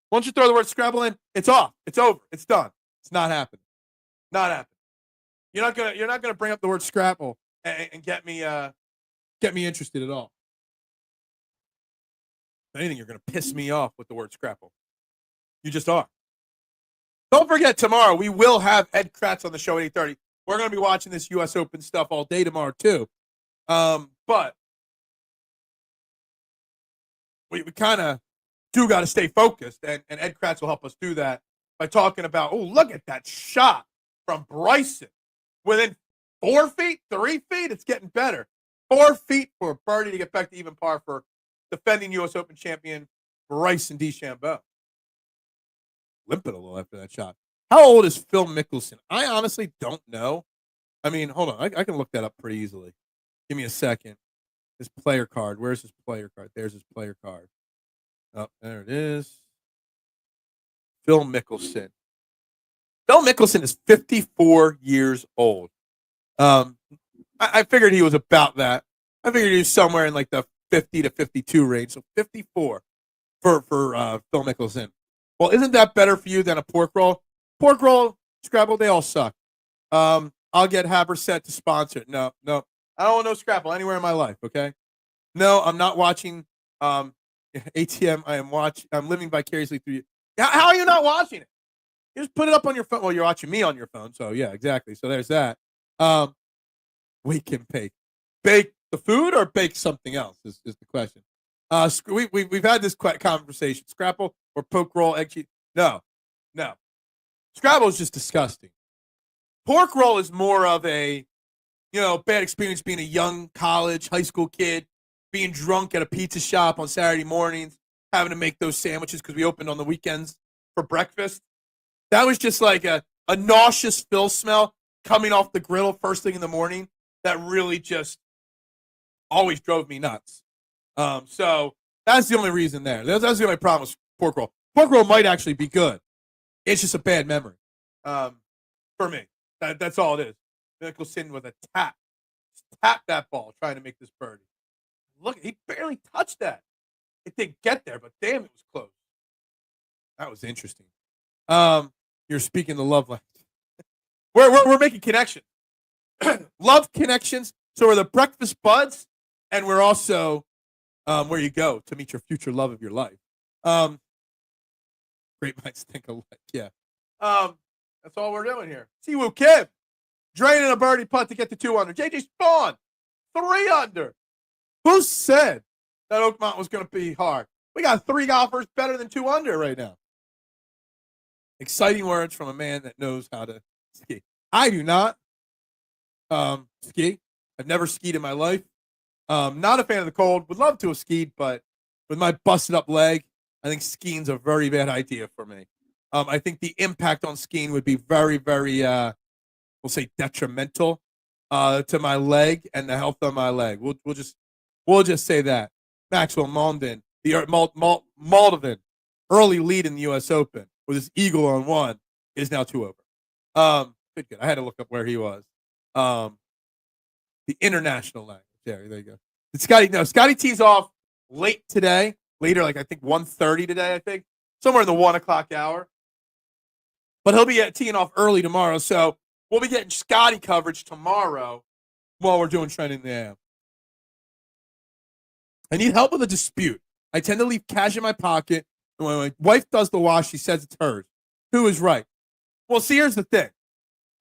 Once you throw the word Scrabble in, it's off. It's over. It's done. It's not happening. Not happening. You're not gonna bring up the word Scrabble and get me interested at all. If anything, you're gonna piss me off with the word Scrabble. You just are. Don't forget, tomorrow we will have Ed Kratz on the show at 8:30. We're gonna be watching this U.S. Open stuff all day tomorrow too. But we kind of do got to stay focused, and Ed Kratz will help us do that by talking about, oh, look at that shot from Bryson. Within 4 feet, 3 feet, it's getting better. 4 feet for a birdie to get back to even par for defending U.S. Open champion Bryson DeChambeau. Limping a little after that shot. How old is Phil Mickelson? I honestly don't know. I mean, hold on. I can look that up pretty easily. Give me a second. His player card. Where's his player card? There's his player card. Oh, there it is. Phil Mickelson. Phil Mickelson is 54 years old. I figured he was about that. I figured he was somewhere in like the 50 to 52 range. So 54 for Phil Mickelson. Well, isn't that better for you than a pork roll? Pork roll, Scrabble, they all suck. I'll get Haberset to sponsor it. No. I don't want no Scrabble anywhere in my life, okay? No, I'm not watching ATM. I'm living vicariously through you. How are you not watching it? You just put it up on your phone. Well, you're watching me on your phone, so yeah, exactly. So there's that. Wake and bake. Bake the food or bake something else is the question. We've had this conversation. Scrapple or poke roll, egg cheese. No. Scrabble is just disgusting. Pork roll is more of a, bad experience being a young college, high school kid, being drunk at a pizza shop on Saturday mornings, having to make those sandwiches because we opened on the weekends for breakfast. That was just like a nauseous Phil smell coming off the griddle first thing in the morning that really just always drove me nuts. So that's the only reason there. That's the only problem with pork roll. Pork roll might actually be good. It's just a bad memory for me. That's all it is. Mickelson with a tap that ball trying to make this birdie. Look, he barely touched that. It didn't get there, but damn, it was close. That was interesting. You're speaking the love language. We're making connections. Love connections. So we're the breakfast buds, and we're also where you go to meet your future love of your life. Great minds think alike. Yeah. That's all we're doing here. Siwoo Kim draining a birdie putt to get to 2 under. JJ Spawn 3 under. Who said that Oakmont was going to be hard? We got 3 golfers better than 2 under right now. Exciting words from a man that knows how to ski. I do not ski. I've never skied in my life. Not a fan of the cold. Would love to have skied, but with my busted up leg, I think skiing's a very bad idea for me. I think the impact on skiing would be very, very, we'll say, detrimental to my leg and the health of my leg. We'll just say that. Maxwell Maldon, Maldivin, early lead in the U.S. Open with his eagle on 1 is now 2 over. Good. I had to look up where he was. The international language. There you go. Scotty tees off late today. Later, like I think 1:30 today. I think somewhere in the 1 o'clock hour. But he'll be teeing off early tomorrow, so we'll be getting Scotty coverage tomorrow while we're doing Trending the AM. I need help with a dispute. I tend to leave cash in my pocket, and when my wife does the wash, she says it's hers. Who is right? Well, see, here's the thing.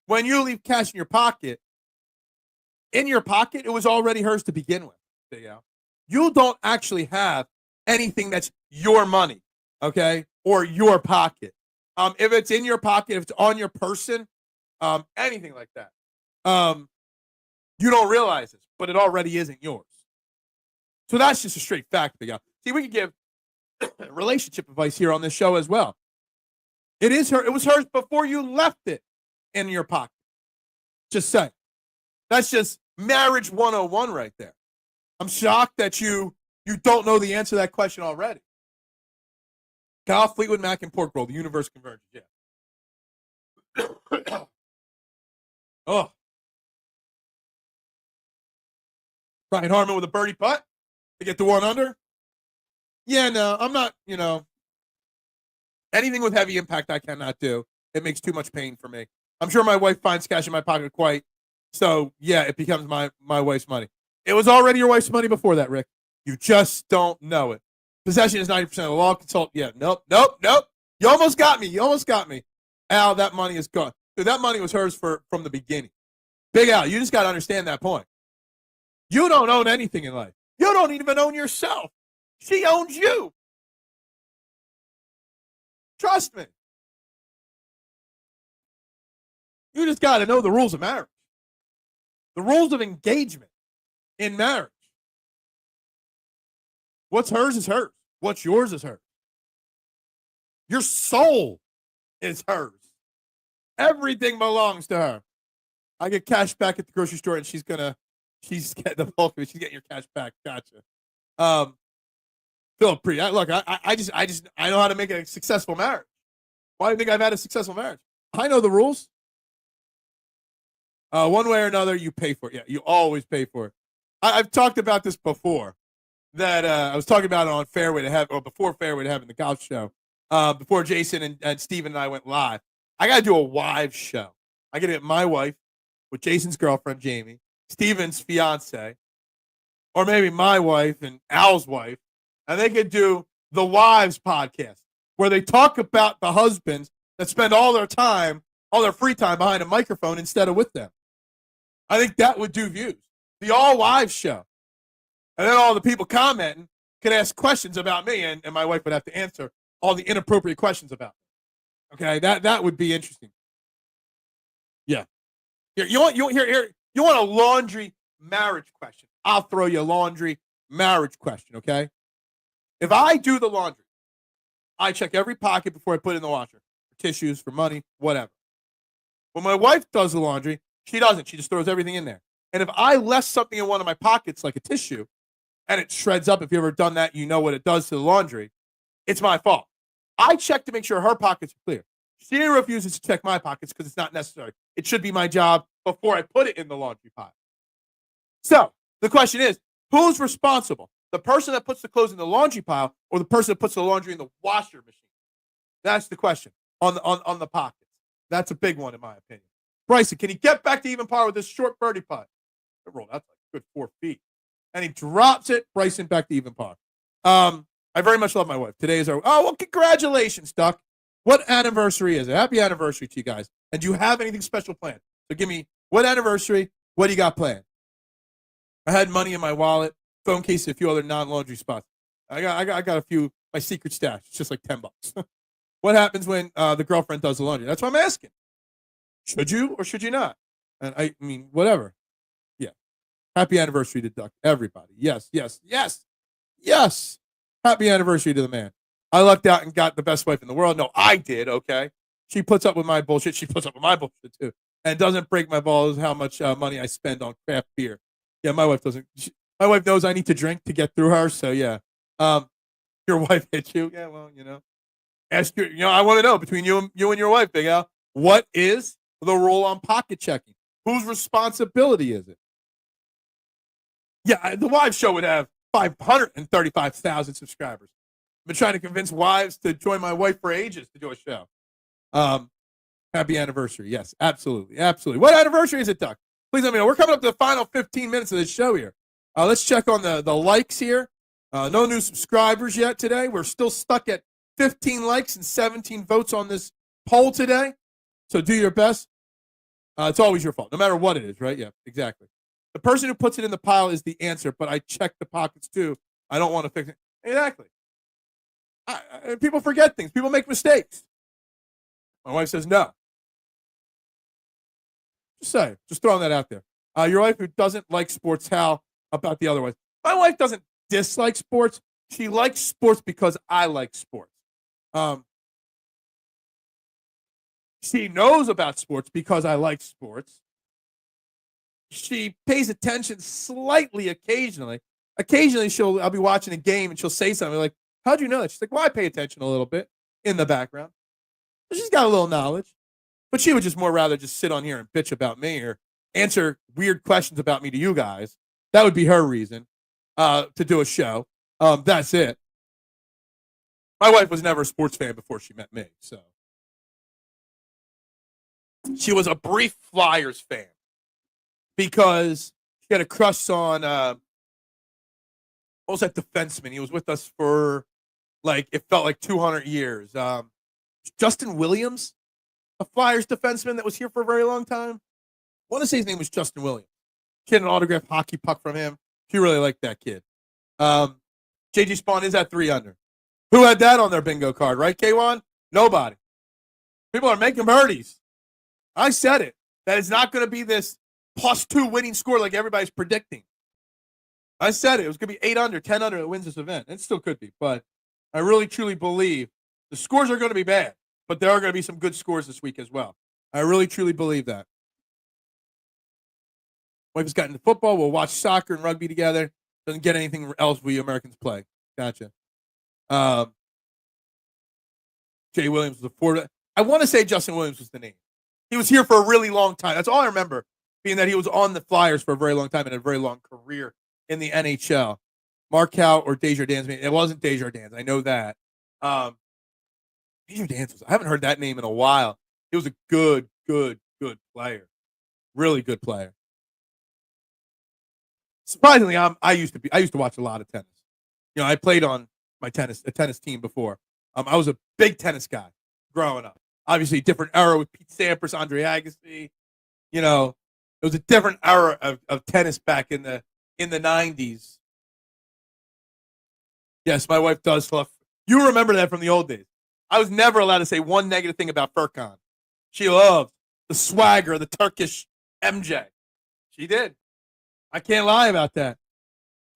When you leave cash in your pocket, it was already hers to begin with. You don't actually have anything that's your money, okay, or your pocket. If it's in your pocket, if it's on your person, anything like that, you don't realize this, but it already isn't yours. So that's just a straight fact, Big Al. See, we can give relationship advice here on this show as well. It was hers before you left it in your pocket. Just saying. That's just marriage 101 right there. I'm shocked that you don't know the answer to that question already. Kyle, Fleetwood Mac, and pork roll. The universe converges. Yeah. Oh. Brian Harmon with a birdie putt to get to 1 under. Yeah, no, I'm not, anything with heavy impact I cannot do. It makes too much pain for me. I'm sure my wife finds cash in my pocket quite. So, yeah, it becomes my wife's money. It was already your wife's money before that, Rick. You just don't know it. Possession is 90% of the law. Consult. Yeah, nope. You almost got me. Al, that money is gone. Dude, that money was hers from the beginning. Big Al, you just got to understand that point. You don't own anything in life. You don't even own yourself. She owns you. Trust me. You just got to know the rules of marriage. The rules of engagement. in marriage. What's hers is hers. What's yours is hers. Your soul is hers. Everything belongs to her. I get cash back at the grocery store, and she's getting the bulk of it. She's getting your cash back. Gotcha. Philip, look, I know how to make a successful marriage. Why do you think I've had a successful marriage? I know the rules. One way or another, you pay for it. Yeah, you always pay for it. I've talked about this before. That I was talking about it on Fairway to Heaven, or before Fairway to Heaven, the golf show. Before Jason and Steven and I went live. I got to do a wives show. I got to get my wife with Jason's girlfriend, Jamie, Steven's fiance, or maybe my wife and Al's wife, and they could do the wives podcast where they talk about the husbands that spend all their free time behind a microphone instead of with them. I think that would do views. The all wives show. And then all the people commenting could ask questions about me, and my wife would have to answer all the inappropriate questions about me. Okay, that would be interesting. Yeah. Here, you want a laundry marriage question? I'll throw you a laundry marriage question, okay? If I do the laundry, I check every pocket before I put it in the washer. For tissues, for money, whatever. When my wife does the laundry, she doesn't. She just throws everything in there. And if I left something in one of my pockets, like a tissue, and it shreds up, if you've ever done that, you know what it does to the laundry, it's my fault. I check to make sure her pockets are clear. She refuses to check my pockets because it's not necessary. It should be my job before I put it in the laundry pile. So the question is, who's responsible? The person that puts the clothes in the laundry pile or the person that puts the laundry in the washer machine? That's the question on the pockets. That's a big one in my opinion. Bryson, can he get back to even par with this short birdie putt? Roll, that's like a good 4 feet. And he drops it, Bryson, back to even par. I very much love my wife. Today is congratulations, Duck. What anniversary is it? Happy anniversary to you guys. And do you have anything special planned? So give me, what anniversary, what do you got planned? I had money in my wallet, phone case, a few other non-laundry spots. I got a few, my secret stash. It's just like $10. What happens when the girlfriend does the laundry? That's what I'm asking. Should you or should you not? And I mean, whatever. Yeah. Happy anniversary to Duck. Everybody. Yes, yes, yes, yes. Happy anniversary to the man. I lucked out and got the best wife in the world. No, I did, okay? She puts up with my bullshit. She puts up with my bullshit, too. And doesn't break my balls how much money I spend on craft beer. Yeah, my wife doesn't. My wife knows I need to drink to get through her, so yeah. Your wife hit you? Yeah, well, ask your, I want to know between you and your wife, Big Al, what is the rule on pocket checking? Whose responsibility is it? Yeah, the wives show would have 535,000 subscribers. I've been trying to convince wives to join my wife for ages to do a show. Happy anniversary. Yes, absolutely. Absolutely. What anniversary is it, Duck? Please let me know. We're coming up to the final 15 minutes of this show here. Let's check on the likes here. No new subscribers yet today. We're still stuck at 15 likes and 17 votes on this poll today. So do your best. It's always your fault, no matter what it is, right? Yeah, exactly. The person who puts it in the pile is the answer, but I check the pockets too. I don't want to fix it. Exactly. People forget things. People make mistakes. My wife says no. Just throwing that out there. Your wife who doesn't like sports, how about the other wife? My wife doesn't dislike sports. She likes sports because I like sports. She knows about sports because I like sports. She pays attention slightly occasionally. Occasionally, I'll be watching a game and she'll say something like, how'd you know that? She's like, well, I pay attention a little bit in the background. She's got a little knowledge. But she would just more rather just sit on here and bitch about me or answer weird questions about me to you guys. That would be her reason to do a show. That's it. My wife was never a sports fan before she met me. So she was a brief Flyers fan because she had a crush on what was that defenseman? He was with us for it felt like 200 years. Justin Williams, a Flyers defenseman that was here for a very long time. I want to say his name was Justin Williams. She had an autographed hockey puck from him. She really liked that kid. JG Spawn is at 3 under. Who had that on their bingo card, right, K1? Nobody. People are making birdies. I said it. That it's not going to be this +2 winning score like everybody's predicting. I said it was going to be 8 under, 10 under that wins this event. It still could be, but I really truly believe the scores are going to be bad, but there are going to be some good scores this week as well. I really truly believe that. Wife has gotten into football. We'll watch soccer and rugby together. Doesn't get anything else we Americans play. Gotcha. Jay Williams was a Florida. I want to say Justin Williams was the name. He was here for a really long time. That's all I remember, being that he was on the Flyers for a very long time and a very long career in the NHL. Markout or Desjardins. It wasn't Desjardins. I know that. Desjardins I haven't heard that name in a while. He was a good player. Really good player. Surprisingly, I used to watch a lot of tennis. You know, I played on a tennis team before. I was a big tennis guy growing up. Obviously, different era with Pete Sampras, Andre Agassi. You know, it was a different era of tennis back in the 90s. Yes, my wife does love. You remember that from the old days. I was never allowed to say one negative thing about Furkan. She loved the swagger of the Turkish MJ. She did. I can't lie about that.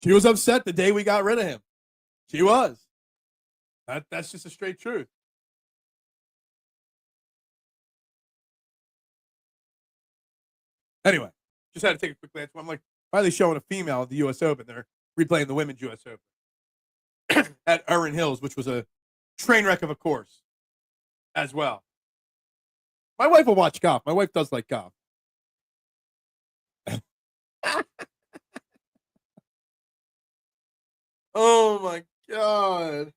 She was upset the day we got rid of him. She was. That's just a straight truth. Anyway, just had to take a quick glance. I'm like, why are they showing a female at the U.S. Open? They're replaying the women's U.S. Open at Erin Hills, which was a train wreck of a course as well. My wife will watch golf. My wife does like golf. Oh, my God.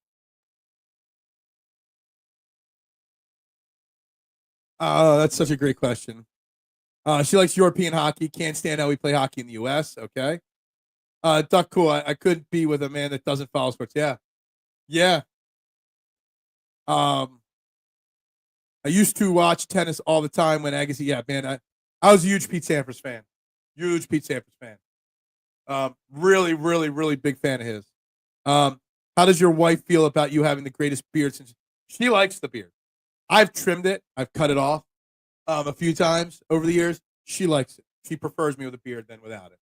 That's such a great question. She likes European hockey. Can't stand how we play hockey in the U.S. Okay. Duck cool. I couldn't be with a man that doesn't follow sports. Yeah. Yeah. I used to watch tennis all the time when Agassi. Yeah, man. I was a huge Pete Sampras fan. Huge Pete Sampras fan. Really big fan of his. How does your wife feel about you having the greatest beard since she likes the beard? I've trimmed it. I've cut it off a few times over the years. She likes it. She prefers me with a beard than without it.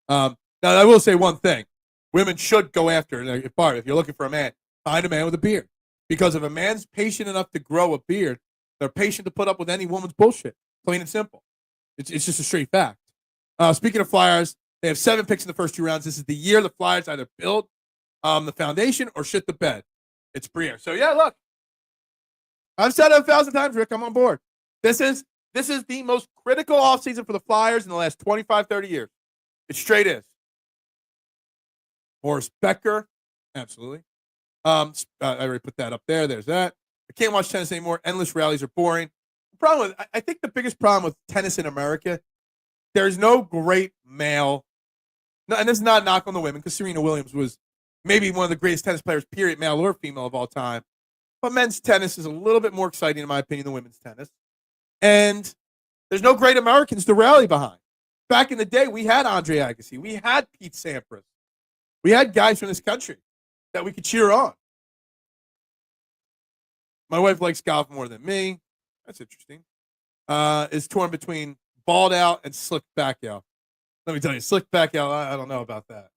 Now, I will say one thing. Women should go after it. If you're looking for a man, find a man with a beard. Because if a man's patient enough to grow a beard, they're patient to put up with any woman's bullshit. Plain and simple. It's just a straight fact. Speaking of Flyers, they have 7 picks in the first 2 rounds. This is the year the Flyers either build the foundation or shit the bed. It's Briere. So, yeah, look. I've said it 1,000 times, Rick. I'm on board. This is the most critical offseason for the Flyers in the last 25, 30 years. It straight is. Boris Becker. Absolutely. I already put that up there. There's that. I can't watch tennis anymore. Endless rallies are boring. I think the biggest problem with tennis in America, there's no great male. No, and this is not a knock on the women because Serena Williams was maybe one of the greatest tennis players, period, male or female of all time. But men's tennis is a little bit more exciting, in my opinion, than women's tennis. And there's no great Americans to rally behind. Back in the day, we had Andre Agassi. We had Pete Sampras. We had guys from this country that we could cheer on. My wife likes golf more than me. That's interesting. Is torn between bald out and slick back out. Let me tell you, slick back out, I don't know about that.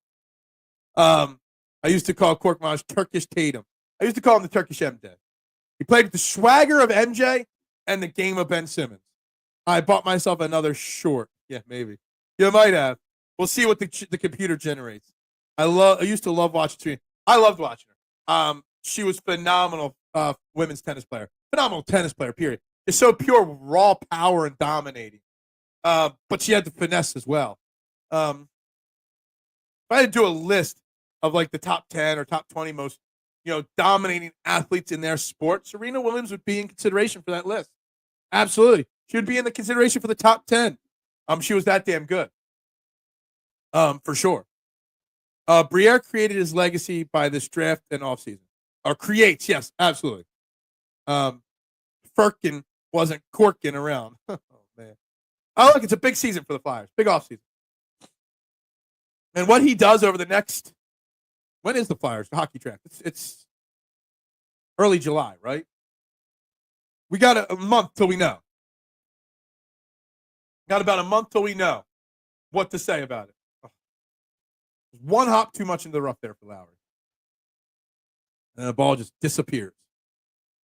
I used to call Korkmaz Turkish Tatum. I used to call him the Turkish MJ. He played with the swagger of MJ and the game of Ben Simmons. I bought myself another short. Yeah, maybe. You might have. We'll see what the computer generates. I used to love watching Serena. I loved watching her. She was phenomenal women's tennis player. Phenomenal tennis player, period. It's so pure, raw power and dominating. But she had the finesse as well. If I had to do a list of like the top 10 or top 20 most, dominating athletes in their sport, Serena Williams would be in consideration for that list. Absolutely. She would be in the consideration for the top 10. She was that damn good. For sure. Briere created his legacy by this draft and offseason. Or creates, yes, absolutely. Furkin wasn't corking around. Oh, man. Oh, look, it's a big season for the Flyers. Big offseason. And what he does over the next, when is the Flyers? The hockey draft. It's early July, right? We got a month till we know. Got about a month till we know what to say about it. One hop too much into the rough there for Lowry. And the ball just disappears.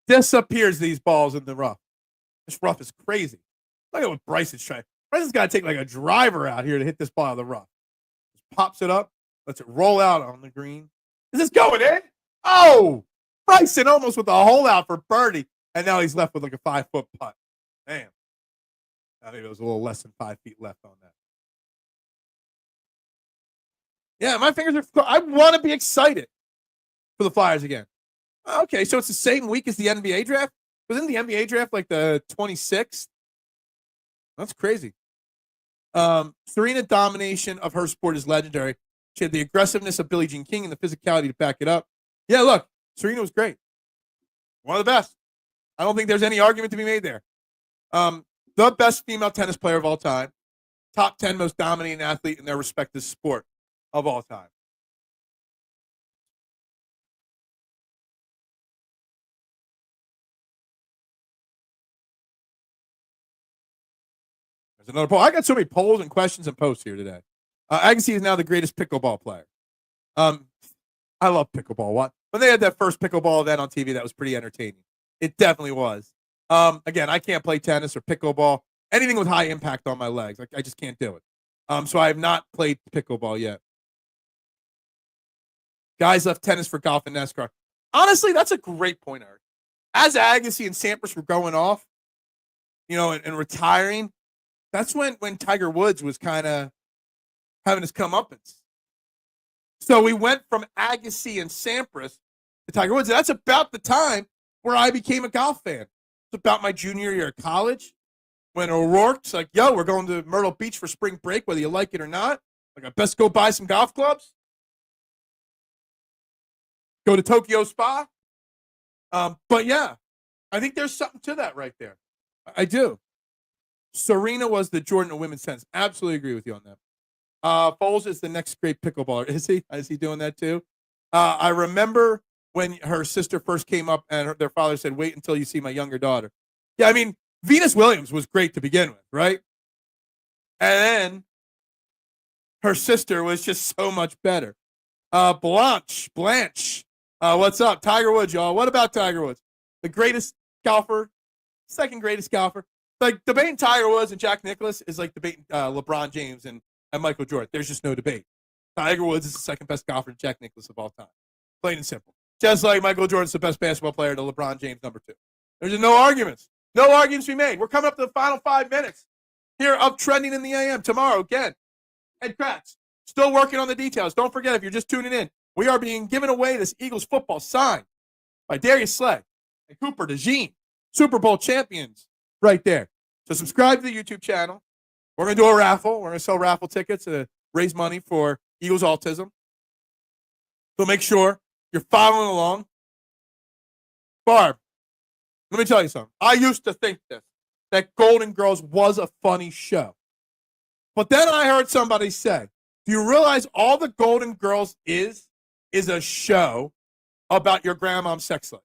Disappears these balls in the rough. This rough is crazy. Look at what Bryson's trying. Bryson's got to take like a driver out here to hit this ball out of the rough. Just pops it up, lets it roll out on the green. Is this going in? Oh! Bryson almost with a hole out for birdie. And now he's left with like a 5-foot putt. Damn. I think it was a little less than 5 feet left on that. Yeah, my fingers are. I want to be excited for the Flyers again. Okay, so it's the same week as the NBA draft? Wasn't the NBA draft like the 26th? That's crazy. Serena domination of her sport is legendary. She had the aggressiveness of Billie Jean King and the physicality to back it up. Yeah, look, Serena was great. One of the best. I don't think there's any argument to be made there. The best female tennis player of all time. Top 10 most dominating athlete in their respective sport of all time. There's another poll. I got so many polls and questions and posts here today. Agassi is now the greatest pickleball player. I love pickleball. What? When they had that first pickleball event on TV, that was pretty entertaining. It definitely was. Again, I can't play tennis or pickleball. Anything with high impact on my legs. I just can't do it. So I have not played pickleball yet. Guys left tennis for golf and NASCAR. Honestly, that's a great point, Eric. As Agassi and Sampras were going off, and retiring, that's when Tiger Woods was kind of having his comeuppance. So we went from Agassi and Sampras to Tiger Woods. And that's about the time where I became a golf fan. It's about my junior year of college when O'Rourke's like, yo, we're going to Myrtle Beach for spring break, whether you like it or not. Like, I best go buy some golf clubs. Go to Tokyo Spa. But yeah, I think there's something to that right there. I do. Serena was the Jordan of women's tennis. Absolutely agree with you on that. Foles is the next great pickleballer. Is he? Is he doing that too? I remember when her sister first came up and their father said, wait until you see my younger daughter. Yeah, I mean, Venus Williams was great to begin with, right? And then her sister was just so much better. Blanche. What's up? Tiger Woods, y'all. What about Tiger Woods? The greatest golfer, second greatest golfer. Like, debating Tiger Woods and Jack Nicklaus is like debating LeBron James and Michael Jordan. There's just no debate. Tiger Woods is the second best golfer to Jack Nicklaus of all time. Plain and simple. Just like Michael Jordan's the best basketball player to LeBron James, number 2. There's just no arguments. No arguments to be made. We're coming up to the final 5 minutes here of Trending in the AM. Tomorrow, again, Ed Kratz, still working on the details. Don't forget, if you're just tuning in, we are being given away this Eagles football signed by Darius Slay and Cooper DeJean, Super Bowl champions right there. So subscribe to the YouTube channel. We're going to do a raffle. We're going to sell raffle tickets to raise money for Eagles Autism. So make sure you're following along. Barb, let me tell you something. I used to think that Golden Girls was a funny show. But then I heard somebody say, do you realize all the Golden Girls is a show about your grandmom's sex life?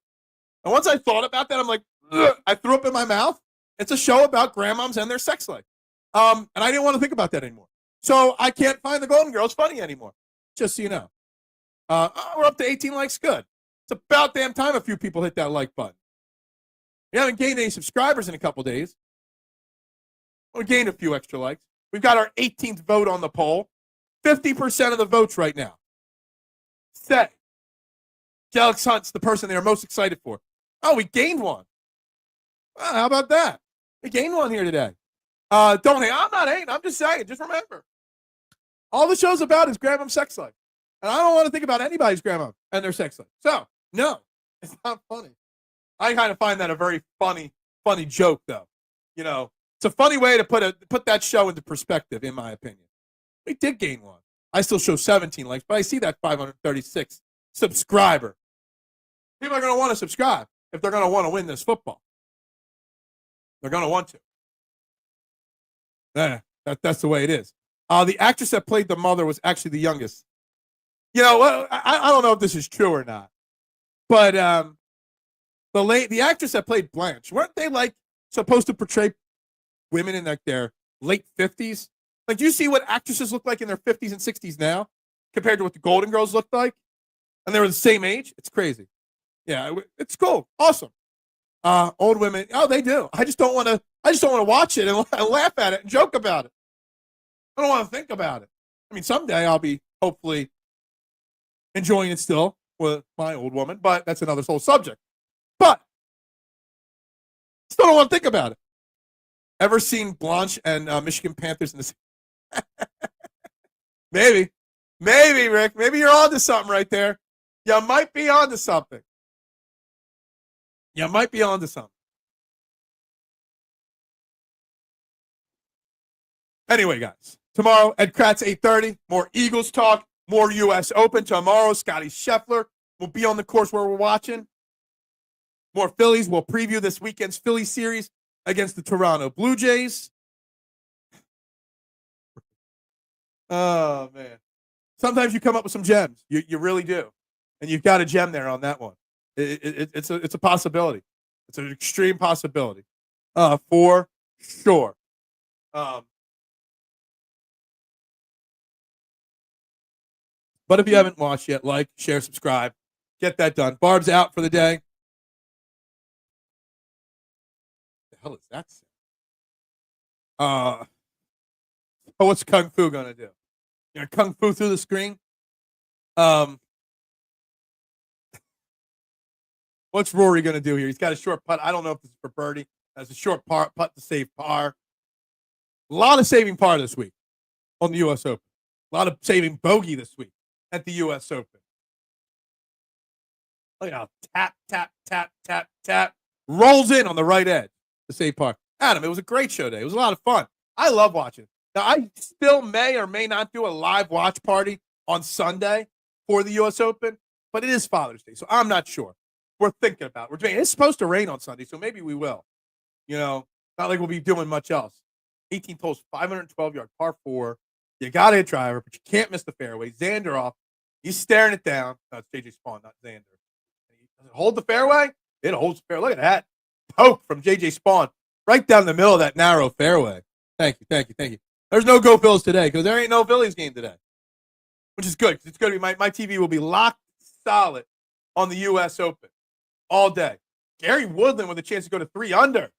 And once I thought about that, I'm like, ugh, I threw up in my mouth. It's a show about grandmoms and their sex life. And I didn't want to think about that anymore. So I can't find the Golden Girls funny anymore, just so you know. We're up to 18 likes. Good. It's about damn time a few people hit that like button. We haven't gained any subscribers in a couple days. We gained a few extra likes. We've got our 18th vote on the poll. 50% of the votes right now say Alex Hunt's the person they are most excited for. Oh, we gained one. How about that? We gained one here today. Don't hate. I'm not hating. I'm just saying. Just remember. All the show's about is grandmom's sex life. And I don't want to think about anybody's grandma and their sex life. So, no, it's not funny. I kind of find that a very funny joke, though. It's a funny way to put that show into perspective, in my opinion. We did gain one. I still show 17 likes, but I see that 536 subscriber. People are going to want to subscribe if they're going to want to win this football. They're going to want to. That's the way it is. The actress that played the mother was actually the youngest. I don't know if this is true or not, but the actress that played Blanche, weren't they supposed to portray women in their late 50s? Like, do you see what actresses look like in their 50s and 60s now? compared to what the Golden Girls looked like, and they were the same age. It's crazy. Yeah, it's cool, awesome. Old women, oh, they do. I just don't want to. I just don't want to watch it and laugh at it and joke about it. I don't want to think about it. I mean, someday I'll be hopefully enjoying it still with my old woman, but that's another whole subject. But still don't want to think about it. Ever seen Blanche and Michigan Panthers in this? Maybe, Rick. Maybe you're onto something right there. You might be onto something. You might be onto something. Anyway, guys, tomorrow Ed Kratz 8:30. More Eagles talk. More U.S. Open tomorrow. Scotty Scheffler will be on the course where we're watching. More Phillies. We'll preview this weekend's Phillies series against the Toronto Blue Jays. Oh, man. Sometimes you come up with some gems. You really do. And you've got a gem there on that one. It's a possibility. It's an extreme possibility. For sure. But if you haven't watched yet, like, share, subscribe. Get that done. Barb's out for the day. The hell is that? What's Kung Fu going to do? You're Kung Fu through the screen? What's Rory going to do here? He's got a short putt. I don't know if this is for birdie. That's a short putt to save par. A lot of saving par this week on the U.S. Open. A lot of saving bogey this week at the U.S. Open. Look at how tap, tap, tap, tap, tap. Rolls in on the right edge to save par. Adam, it was a great show day. It was a lot of fun. I love watching. Now, I still may or may not do a live watch party on Sunday for the U.S. Open, but it is Father's Day, so I'm not sure. We're thinking about it. It's supposed to rain on Sunday, so maybe we will. You know, not like we'll be doing much else. 18th hole's 512-yard par 4. You got to hit driver, but you can't miss the fairway. Xander off. He's staring it down. No, it's J.J. Spawn, not Xander. Does it hold the fairway? It holds the fairway. Look at that. Poke from J.J. Spawn right down the middle of that narrow fairway. Thank you. There's no Go Phils today because there ain't no Phillies game today, which is good because it's going to be my TV will be locked solid on the U.S. Open all day. Gary Woodland with a chance to go to 3 under.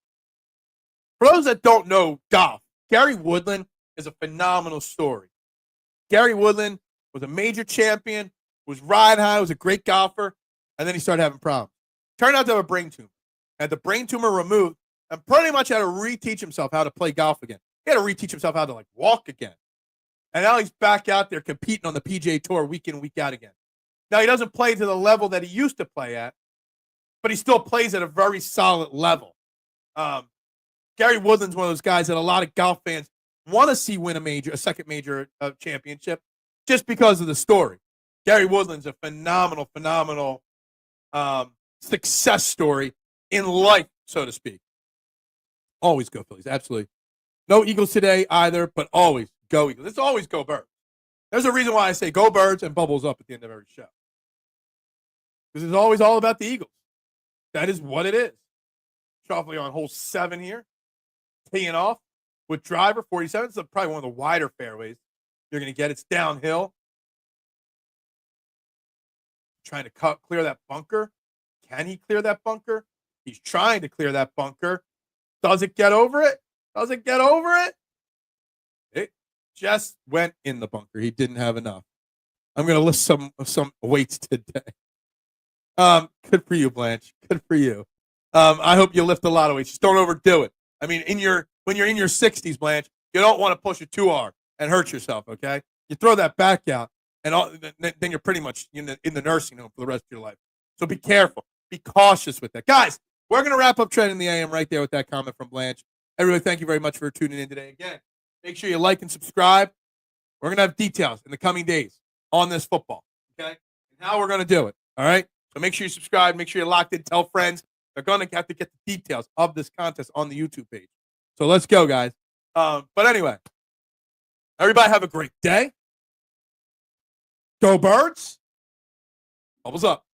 For those that don't know golf, Gary Woodland is a phenomenal story. Gary Woodland was a major champion, was riding high, was a great golfer, and then he started having problems. Turned out to have a brain tumor. Had the brain tumor removed and pretty much had to reteach himself how to play golf again. He had to reteach himself how to walk again. And now he's back out there competing on the PGA Tour week in, week out again. Now he doesn't play to the level that he used to play at, but he still plays at a very solid level. Gary Woodland's one of those guys that a lot of golf fans want to see win a second major championship just because of the story. Gary Woodland's a phenomenal success story in life, so to speak. Always go Phillies, absolutely. No Eagles today either, but always go Eagles. It's always go Birds. There's a reason why I say go Birds and bubbles up at the end of every show. Because it's always all about the Eagles. That is what it is. Schauffele on hole 7 here. Teeing off with driver 47. It's probably one of the wider fairways you're going to get. It's downhill. Trying to clear that bunker. Can he clear that bunker? He's trying to clear that bunker. Does it get over it? It just went in the bunker. He didn't have enough. I'm going to list some weights today. Good for you, Blanche. Good for you. I hope you lift a lot of weights. Just don't overdo it. I mean, when you're in your 60s, Blanche, you don't want to push it too hard and hurt yourself, okay? You throw that back out, and then you're pretty much in the nursing home for the rest of your life. So be careful. Be cautious with that. Guys, we're going to wrap up Trending the AM right there with that comment from Blanche. Everybody, thank you very much for tuning in today. Again, make sure you like and subscribe. We're going to have details in the coming days on this football, okay? And how we're going to do it, all right? So make sure you subscribe. Make sure you're locked in. Tell friends. They're going to have to get the details of this contest on the YouTube page. So let's go, guys. But anyway, everybody have a great day. Go Birds. Bubbles up.